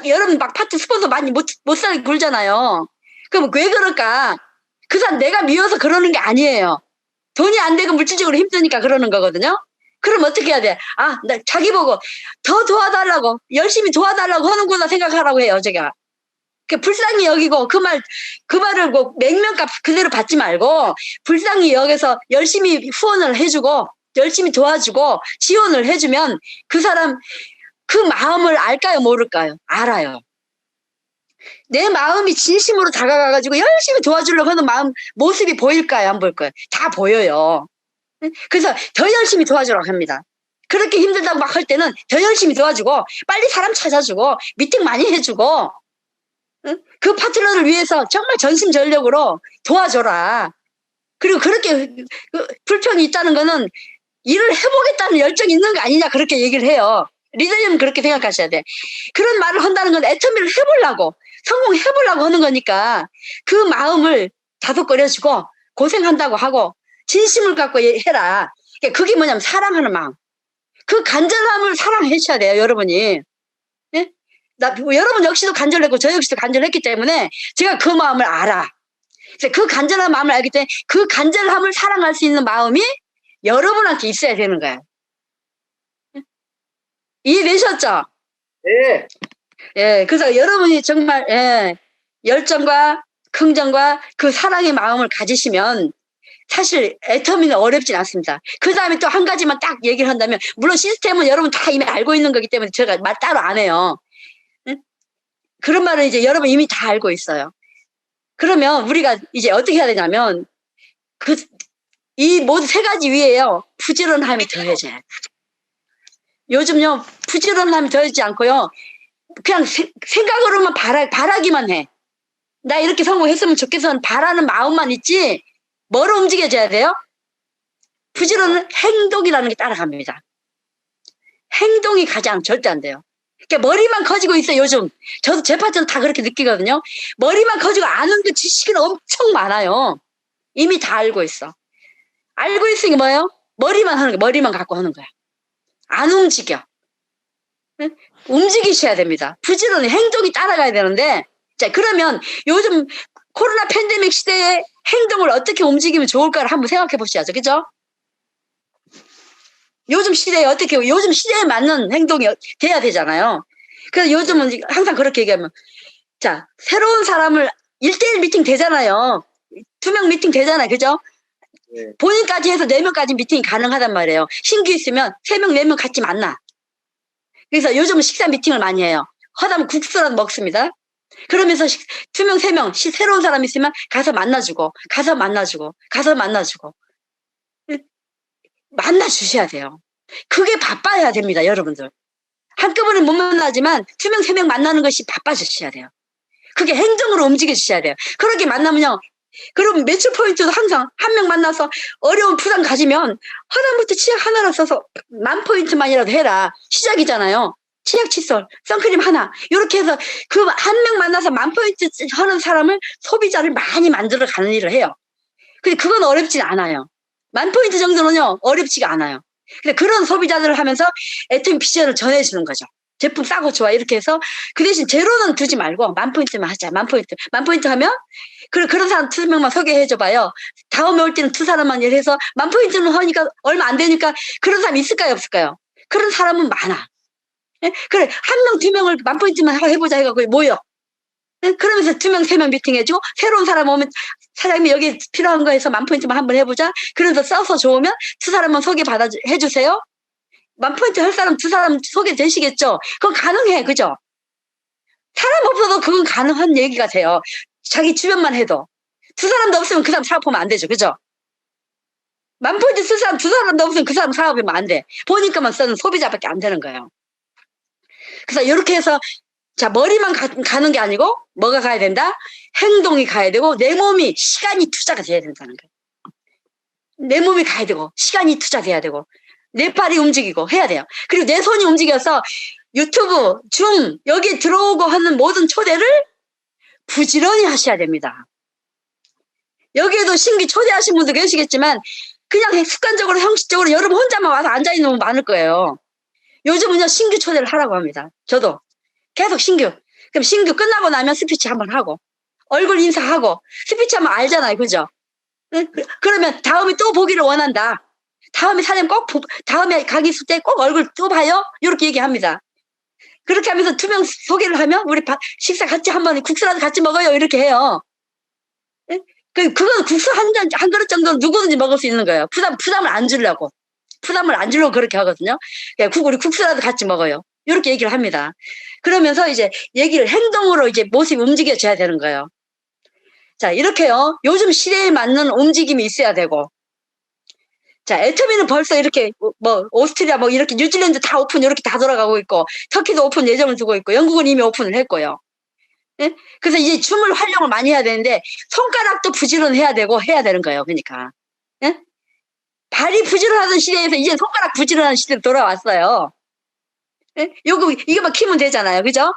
여러분 파트 스폰서 많이 못 살게 굴잖아요. 그럼 왜 그럴까? 그 사람 내가 미워서 그러는 게 아니에요. 돈이 안 되고 물질적으로 힘드니까 그러는 거거든요. 그럼 어떻게 해야 돼? 나 자기 보고 더 도와달라고, 열심히 도와달라고 하는구나 생각하라고 해요, 제가. 불쌍히 여기고 그 말을 뭐 맹명값 그대로 받지 말고 불쌍히 여기서 열심히 후원을 해주고 열심히 도와주고 지원을 해주면 그 사람 그 마음을 알까요, 모를까요? 알아요. 내 마음이 진심으로 다가가가지고 열심히 도와주려고 하는 모습이 보일까요, 안 보일까요? 다 보여요. 그래서 더 열심히 도와주라고 합니다. 그렇게 힘들다고 막 할 때는 더 열심히 도와주고 빨리 사람 찾아주고 미팅 많이 해주고 그 파트너를 위해서 정말 전심전력으로 도와줘라. 그리고 그렇게 불평이 있다는 거는 일을 해보겠다는 열정이 있는 거 아니냐 그렇게 얘기를 해요. 리더님은 그렇게 생각하셔야 돼. 그런 말을 한다는 건 애터미를 해보려고 성공해보려고 하는 거니까 그 마음을 다독거려주고 고생한다고 하고 진심을 갖고 해라. 그게 뭐냐면 사랑하는 마음. 그 간절함을 사랑하셔야 돼요, 여러분이. 예? 여러분 역시도 간절했고 저 역시도 간절했기 때문에 제가 그 마음을 알아. 그 간절한 마음을 알기 때문에 그 간절함을 사랑할 수 있는 마음이 여러분한테 있어야 되는 거야. 이해되셨죠? 네. 예, 그래서 여러분이 정말, 열정과 긍정과 그 사랑의 마음을 가지시면 사실 애터미는 어렵진 않습니다. 그 다음에 또 한 가지만 딱 얘기를 한다면, 물론 시스템은 여러분 다 이미 알고 있는 거기 때문에 제가 말 따로 안 해요. 그런 말은 이제 여러분 이미 다 알고 있어요. 그러면 우리가 이제 어떻게 해야 되냐면, 이 모두 세 가지 위에요. 부지런함이 더해져요. 요즘요, 부지런함이 더해지지 않고요. 그냥 생각으로만 바라기만 해. 나 이렇게 성공했으면 좋겠어는 바라는 마음만 있지, 뭐로 움직여져야 돼요? 부지런은 행동이라는 게 따라갑니다. 행동이 가장 절대 안 돼요. 그러니까 머리만 커지고 있어요, 요즘. 저도 제 파트도 다 그렇게 느끼거든요. 머리만 커지고 아는 그 지식은 엄청 많아요. 이미 다 알고 있어. 알고 있으니 뭐예요? 머리만 하는 거야. 머리만 갖고 하는 거야. 안 움직여. 응? 움직이셔야 됩니다. 부지런히 행동이 따라가야 되는데, 자, 그러면 요즘 코로나 팬데믹 시대에 행동을 어떻게 움직이면 좋을까를 한번 생각해 보셔야죠. 그죠? 요즘 시대에 요즘 시대에 맞는 행동이 돼야 되잖아요. 그래서 요즘은 항상 그렇게 얘기하면, 자, 새로운 사람을 1대1 미팅 되잖아요. 2명 미팅 되잖아요. 그죠? 예. 본인까지 해서 4명까지 미팅이 가능하단 말이에요. 신규 있으면 3명, 4명 같이 만나. 그래서 요즘은 식사 미팅을 많이 해요. 하다면 국수라도 먹습니다. 그러면서 2명, 3명, 새로운 사람 있으면 가서 만나주고, 가서 만나주고, 가서 만나주고. 만나주셔야 돼요. 그게 바빠야 됩니다, 여러분들. 한꺼번에 못 만나지만 2명, 3명 만나는 것이 바빠지셔야 돼요. 그게 행정으로 움직여주셔야 돼요. 그렇게 만나면요. 그럼 매출 포인트도 항상 한 명 만나서 어려운 부담 가지면 하나부터 치약 하나로 써서 10,000포인트만이라도 해라. 시작이잖아요. 치약 칫솔, 선크림 하나. 이렇게 해서 그 한 명 만나서 10,000포인트 하는 사람을 소비자를 많이 만들어 가는 일을 해요. 근데 그건 어렵진 않아요. 10,000포인트 정도는요, 어렵지가 않아요. 근데 그런 소비자들을 하면서 애터미 비전을 전해주는 거죠. 제품 싸고 좋아. 이렇게 해서 그 대신 제로는 두지 말고 10,000포인트만 하자. 10,000포인트. 10,000포인트 하면 그런 사람 2명만 소개해줘봐요. 다음에 올 때는 2사람만 일해서 10,000포인트는 하니까 얼마 안 되니까 그런 사람 있을까요? 없을까요? 그런 사람은 많아. 예? 그래. 1명, 2명을 10,000포인트만 해보자 해갖고 모여. 예? 그러면서 2명, 3명 미팅해주고 새로운 사람 오면 사장님이 여기 필요한 거 해서 10,000포인트만 한번 해보자. 그래서 써서 좋으면 2사람만 소개받아 해주세요. 10,000포인트 할 사람 2사람 소개되시겠죠? 그건 가능해. 그죠? 사람 없어도 그건 가능한 얘기가 돼요. 자기 주변만 해도. 2사람도 없으면 그 사람 사업하면 안 되죠. 그죠? 10,000포인트 쓸 사람 2사람도 없으면 그 사람 사업하면 안 돼. 보니까만 쓰는 소비자밖에 안 되는 거예요. 그래서 이렇게 해서 자, 머리만 가는 게 아니고 뭐가 가야 된다? 행동이 가야 되고 내 몸이 시간이 투자가 돼야 된다는 거예요. 내 몸이 가야 되고 시간이 투자돼야 되고 내 팔이 움직이고 해야 돼요. 그리고 내 손이 움직여서 유튜브, 줌 여기 들어오고 하는 모든 초대를 부지런히 하셔야 됩니다. 여기에도 신규 초대하신 분도 계시겠지만 그냥 습관적으로 형식적으로 여러분 혼자만 와서 앉아있는 분 많을 거예요. 요즘은요 신규 초대를 하라고 합니다. 저도 계속 신규. 그럼 신규 끝나고 나면 스피치 한번 하고 얼굴 인사하고 스피치 하면 알잖아요. 그죠? 그러면 다음에 또 보기를 원한다. 다음에 사장님 꼭 다음에 가기 있을 때 꼭 얼굴 또 봐요. 이렇게 얘기합니다. 그렇게 하면서 2명 소개를 하면 우리 식사 같이 한번 국수라도 같이 먹어요. 이렇게 해요. 그건 국수 한 그릇 정도는 누구든지 먹을 수 있는 거예요. 부담을 안 주려고. 부담을 안 주려고 그렇게 하거든요. 우리 국수라도 같이 먹어요. 이렇게 얘기를 합니다. 그러면서 이제 얘기를 행동으로 이제 모습이 움직여져야 되는 거예요. 자, 이렇게요. 요즘 시대에 맞는 움직임이 있어야 되고. 자, 애터미는 벌써 이렇게 뭐 오스트리아 뭐 이렇게 뉴질랜드 다 오픈 이렇게 다 돌아가고 있고 터키도 오픈 예정을 두고 있고 영국은 이미 오픈을 했고요. 예? 그래서 이제 춤을 활용을 많이 해야 되는데 손가락도 부지런해야 되고 해야 되는 거예요. 그러니까. 예? 발이 부지런하던 시대에서 이제 손가락 부지런한 시대로 돌아왔어요. 예? 이거만 키면 되잖아요. 그죠?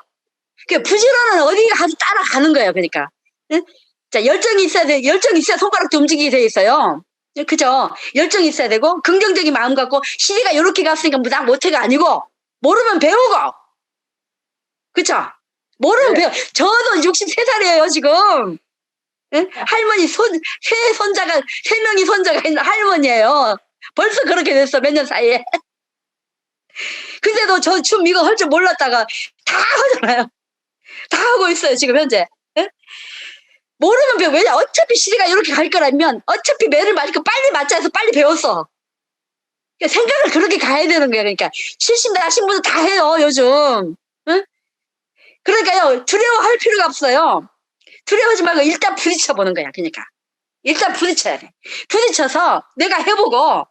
그 부지런은 어디 가서 따라가는 거예요. 그러니까. 예? 자, 열정이 있어야 돼. 열정이 있어야 손가락도 움직이게 돼 있어요. 그죠? 열정이 있어야 되고 긍정적인 마음 갖고 시대가 이렇게 갔으니까 나 못해가 아니고 모르면 배우고. 그쵸? 모르면 네. 배워. 저도 63살이에요 지금. 예? 할머니 세 손자가 3명이 손자가 있는 할머니예요. 벌써 그렇게 됐어. 몇 년 사이에. 근데도 저 춤 이거 할 줄 몰랐다가 다 하잖아요. 다 하고 있어요 지금 현재. 예? 모르면 배워. 왜냐 어차피 시대가 이렇게 갈 거라면 어차피 매를 맞고 빨리 맞자 해서 빨리 배웠어. 그러니까 생각을 그렇게 가야 되는 거예요. 그러니까 70 나신 분들 다 해요 요즘. 응? 그러니까요 두려워할 필요가 없어요. 두려워하지 말고 일단 부딪혀 보는 거야. 그러니까 일단 부딪혀야 돼. 부딪혀서 내가 해보고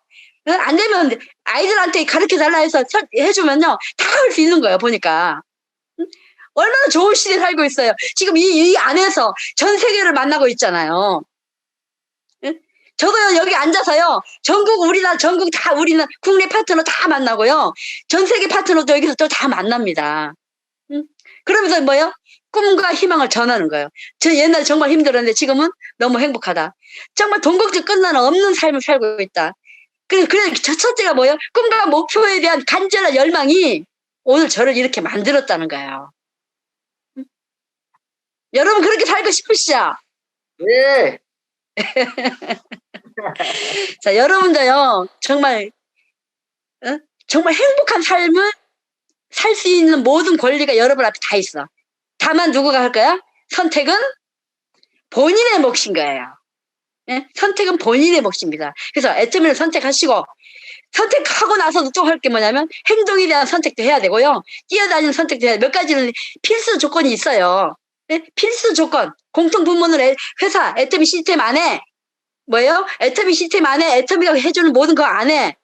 안 되면 아이들한테 가르쳐 달라 해서 해주면요 다 할 수 있는 거예요. 보니까. 얼마나 좋은 시대에 살고 있어요. 지금 이 안에서 전 세계를 만나고 있잖아요. 저도요, 여기 앉아서요, 우리나라 전국 다, 우리는 국내 파트너 다 만나고요, 전 세계 파트너도 여기서 또 다 만납니다. 그러면서 뭐요? 꿈과 희망을 전하는 거예요. 저 옛날에 정말 힘들었는데 지금은 너무 행복하다. 정말 돈 걱정 끝나는 없는 삶을 살고 있다. 그래, 첫째가 뭐예요? 꿈과 목표에 대한 간절한 열망이 오늘 저를 이렇게 만들었다는 거예요. 여러분 그렇게 살고 싶으시죠? 예. 자, 여러분도요, 정말, 정말 행복한 삶을 살 수 있는 모든 권리가 여러분 앞에 다 있어. 다만 누구가 할 거야? 선택은 본인의 몫인 거예요. 예? 선택은 본인의 몫입니다. 그래서 애터미를 선택하시고, 선택하고 나서도 또 할 게 뭐냐면 행동에 대한 선택도 해야 되고요. 뛰어다니는 선택도 해야 돼. 몇 가지는 필수 조건이 있어요. 네? 필수 조건. 공통분모는 회사 애터미 시스템 안에 뭐예요? 애터미 시스템 안에 애터미가 해주는 모든 거 안에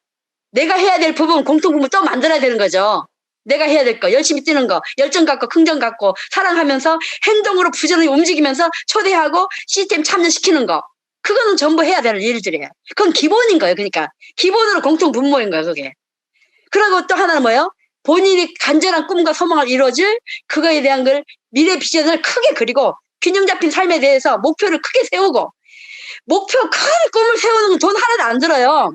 내가 해야 될 부분 공통분모 또 만들어야 되는 거죠. 내가 해야 될 거, 열심히 뛰는 거, 열정 갖고 긍정 갖고 사랑하면서 행동으로 부지런히 움직이면서 초대하고 시스템 참여시키는 거. 그거는 전부 해야 되는 일들이에요. 그건 기본인 거예요. 그러니까 기본으로 공통 분모인 거예요. 그게. 그리고 또 하나는 뭐예요? 본인이 간절한 꿈과 소망을 이루어질 그거에 대한 걸 미래 비전을 크게 그리고 균형 잡힌 삶에 대해서 목표를 크게 세우고 목표 큰 꿈을 세우는 건 돈 하나도 안 들어요.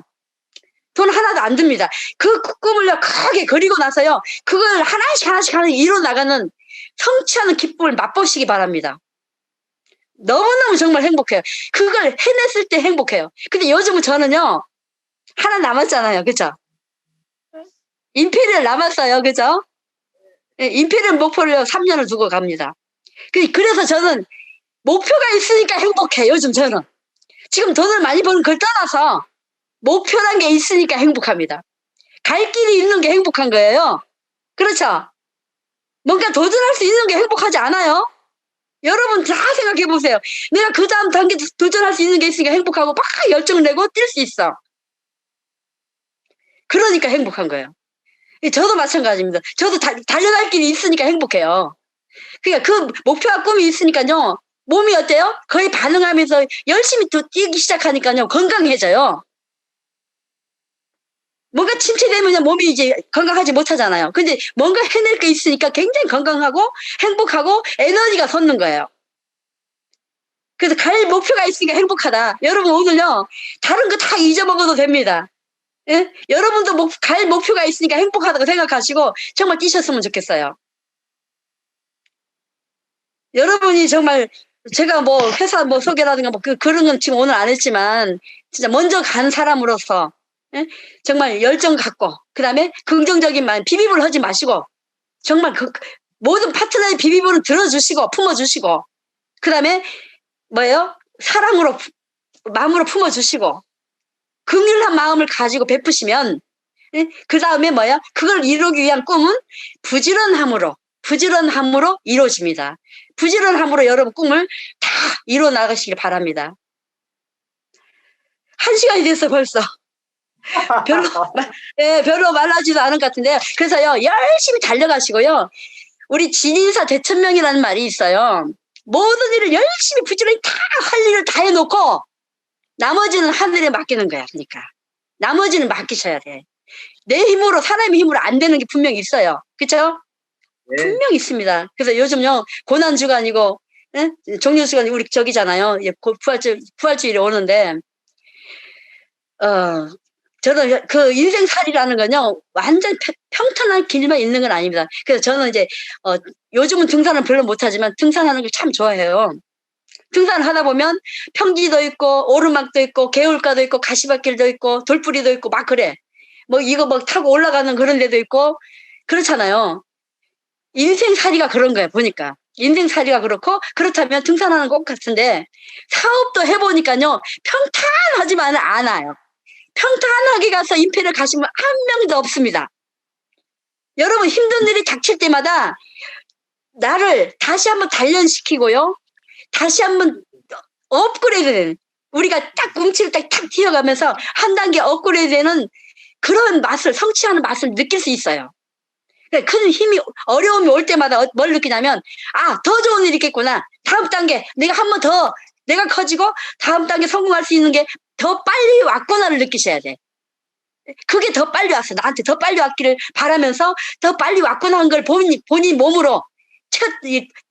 돈 하나도 안 듭니다. 그 꿈을 크게 그리고 나서요. 그걸 하나씩 이루어 나가는 성취하는 기쁨을 맛보시기 바랍니다. 너무너무 정말 행복해요. 그걸 해냈을 때 행복해요. 근데 요즘은 저는요. 하나 남았잖아요. 그죠? 임페리얼 남았어요. 그죠? 임페리얼 목표를 3년을 두고 갑니다. 그래서 저는 목표가 있으니까 행복해. 요즘 저는. 지금 돈을 많이 버는 걸 떠나서 목표란 게 있으니까 행복합니다. 갈 길이 있는 게 행복한 거예요. 그렇죠? 뭔가 도전할 수 있는 게 행복하지 않아요? 여러분 다 생각해 보세요. 내가 그 다음 단계 도전할 수 있는 게 있으니까 행복하고 막 열정 내고 뛸 수 있어. 그러니까 행복한 거예요. 저도 마찬가지입니다. 저도 달려갈 길이 있으니까 행복해요. 그러니까 그 목표와 꿈이 있으니까요. 몸이 어때요? 거의 반응하면서 열심히 또 뛰기 시작하니까요. 건강해져요. 뭔가 침체되면 몸이 이제 건강하지 못하잖아요. 근데 뭔가 해낼 게 있으니까 굉장히 건강하고 행복하고 에너지가 솟는 거예요. 그래서 갈 목표가 있으니까 행복하다. 여러분 오늘요. 다른 거 다 잊어먹어도 됩니다. 예? 여러분도 갈 목표가 있으니까 행복하다고 생각하시고 정말 뛰셨으면 좋겠어요. 여러분이 정말 제가 뭐 회사 뭐 소개라든가 뭐 그런 건 지금 오늘 안 했지만 진짜 먼저 간 사람으로서 예? 정말 열정 갖고 그다음에 긍정적인 말 비비볼 하지 마시고 정말 모든 파트너의 비비볼은 들어주시고 품어주시고 그다음에 뭐예요? 사랑으로 마음으로 품어주시고 긍휼한 마음을 가지고 베푸시면 예? 그다음에 뭐야? 그걸 이루기 위한 꿈은 부지런함으로 이루어집니다. 부지런함으로 여러분 꿈을 다 이루어 나가시길 바랍니다. 1시간이 됐어 벌써. 별로 말하지도 않은 것 같은데요. 그래서요 열심히 달려가시고요. 우리 진인사 대천명이라는 말이 있어요. 모든 일을 열심히 부지런히 다 할 일을 다 해놓고 나머지는 하늘에 맡기는 거야. 그러니까 나머지는 맡기셔야 돼. 내 힘으로 사람의 힘으로 안 되는 게 분명히 있어요. 그렇죠? 네. 분명히 있습니다. 그래서 요즘요 고난주가 아니고 예? 종료수가 우리 저기잖아요. 부활주일이 오는데 저는 그 인생살이라는 건요 완전 평탄한 길만 있는 건 아닙니다. 그래서 저는 이제 요즘은 등산은 별로 못하지만 등산하는 걸 참 좋아해요. 등산을 하다 보면 평지도 있고 오르막도 있고 개울가도 있고 가시밭길도 있고 돌뿌리도 있고 막 그래. 뭐 이거 뭐 타고 올라가는 그런 데도 있고 그렇잖아요. 인생살이가 그런 거예요. 보니까 인생살이가 그렇고 그렇다면 등산하는 것 같은데 사업도 해보니까요 평탄하지만은 않아요. 평탄하게 가서 임페리얼 가시면 한 명도 없습니다. 여러분 힘든 일이 닥칠 때마다 나를 다시 한번 단련시키고요. 다시 한번 업그레이드되는 우리가 딱 움치를 딱 튀어가면서 한 단계 업그레이드되는 그런 맛을 성취하는 맛을 느낄 수 있어요. 큰 힘이 어려움이 올 때마다 뭘 느끼냐면 더 좋은 일이 있겠구나. 다음 단계 내가 한 번 더 내가 커지고 다음 단계 성공할 수 있는 게 더 빨리 왔구나를 느끼셔야 돼. 그게 더 빨리 왔어. 나한테 더 빨리 왔기를 바라면서 더 빨리 왔구나 한 걸 본인 몸으로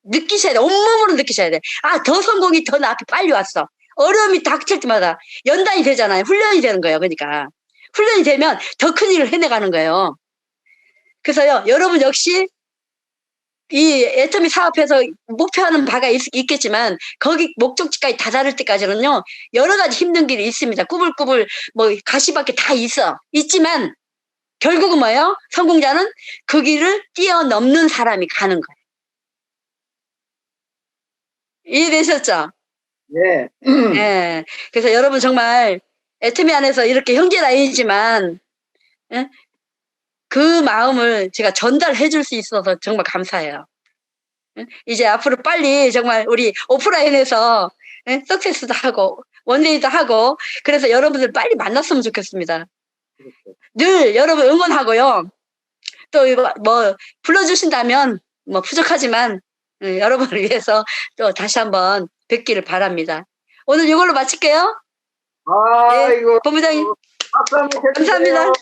느끼셔야 돼. 온몸으로 느끼셔야 돼. 더 성공이 더 나한테 빨리 왔어. 어려움이 닥칠 때마다 연단이 되잖아요. 훈련이 되는 거예요. 그러니까 훈련이 되면 더 큰 일을 해내가는 거예요. 그래서요 여러분 역시 이 애터미 사업에서 목표하는 바가 있겠지만 거기 목적지까지 다다를 때까지는요 여러 가지 힘든 길이 있습니다. 꾸불꾸불 뭐 가시밭길 다 있지만 결국은 뭐예요? 성공자는 그 길을 뛰어넘는 사람이 가는 거예요. 이해되셨죠? 네. 예. 그래서 여러분 정말 애터미 안에서 이렇게 형제 나이지만 예? 그 마음을 제가 전달해 줄 수 있어서 정말 감사해요. 예? 이제 앞으로 빨리 정말 우리 오프라인에서 예? 석세스도 하고 원데이도 하고 그래서 여러분들 빨리 만났으면 좋겠습니다. 늘 여러분 응원하고요. 또 이거 뭐 불러주신다면 뭐 부족하지만 여러분을 위해서 또 다시 한번 뵙기를 바랍니다. 오늘 이걸로 마칠게요. 예, 아이고, 본부장님 박수 한번 감사합니다. 쳐주세요.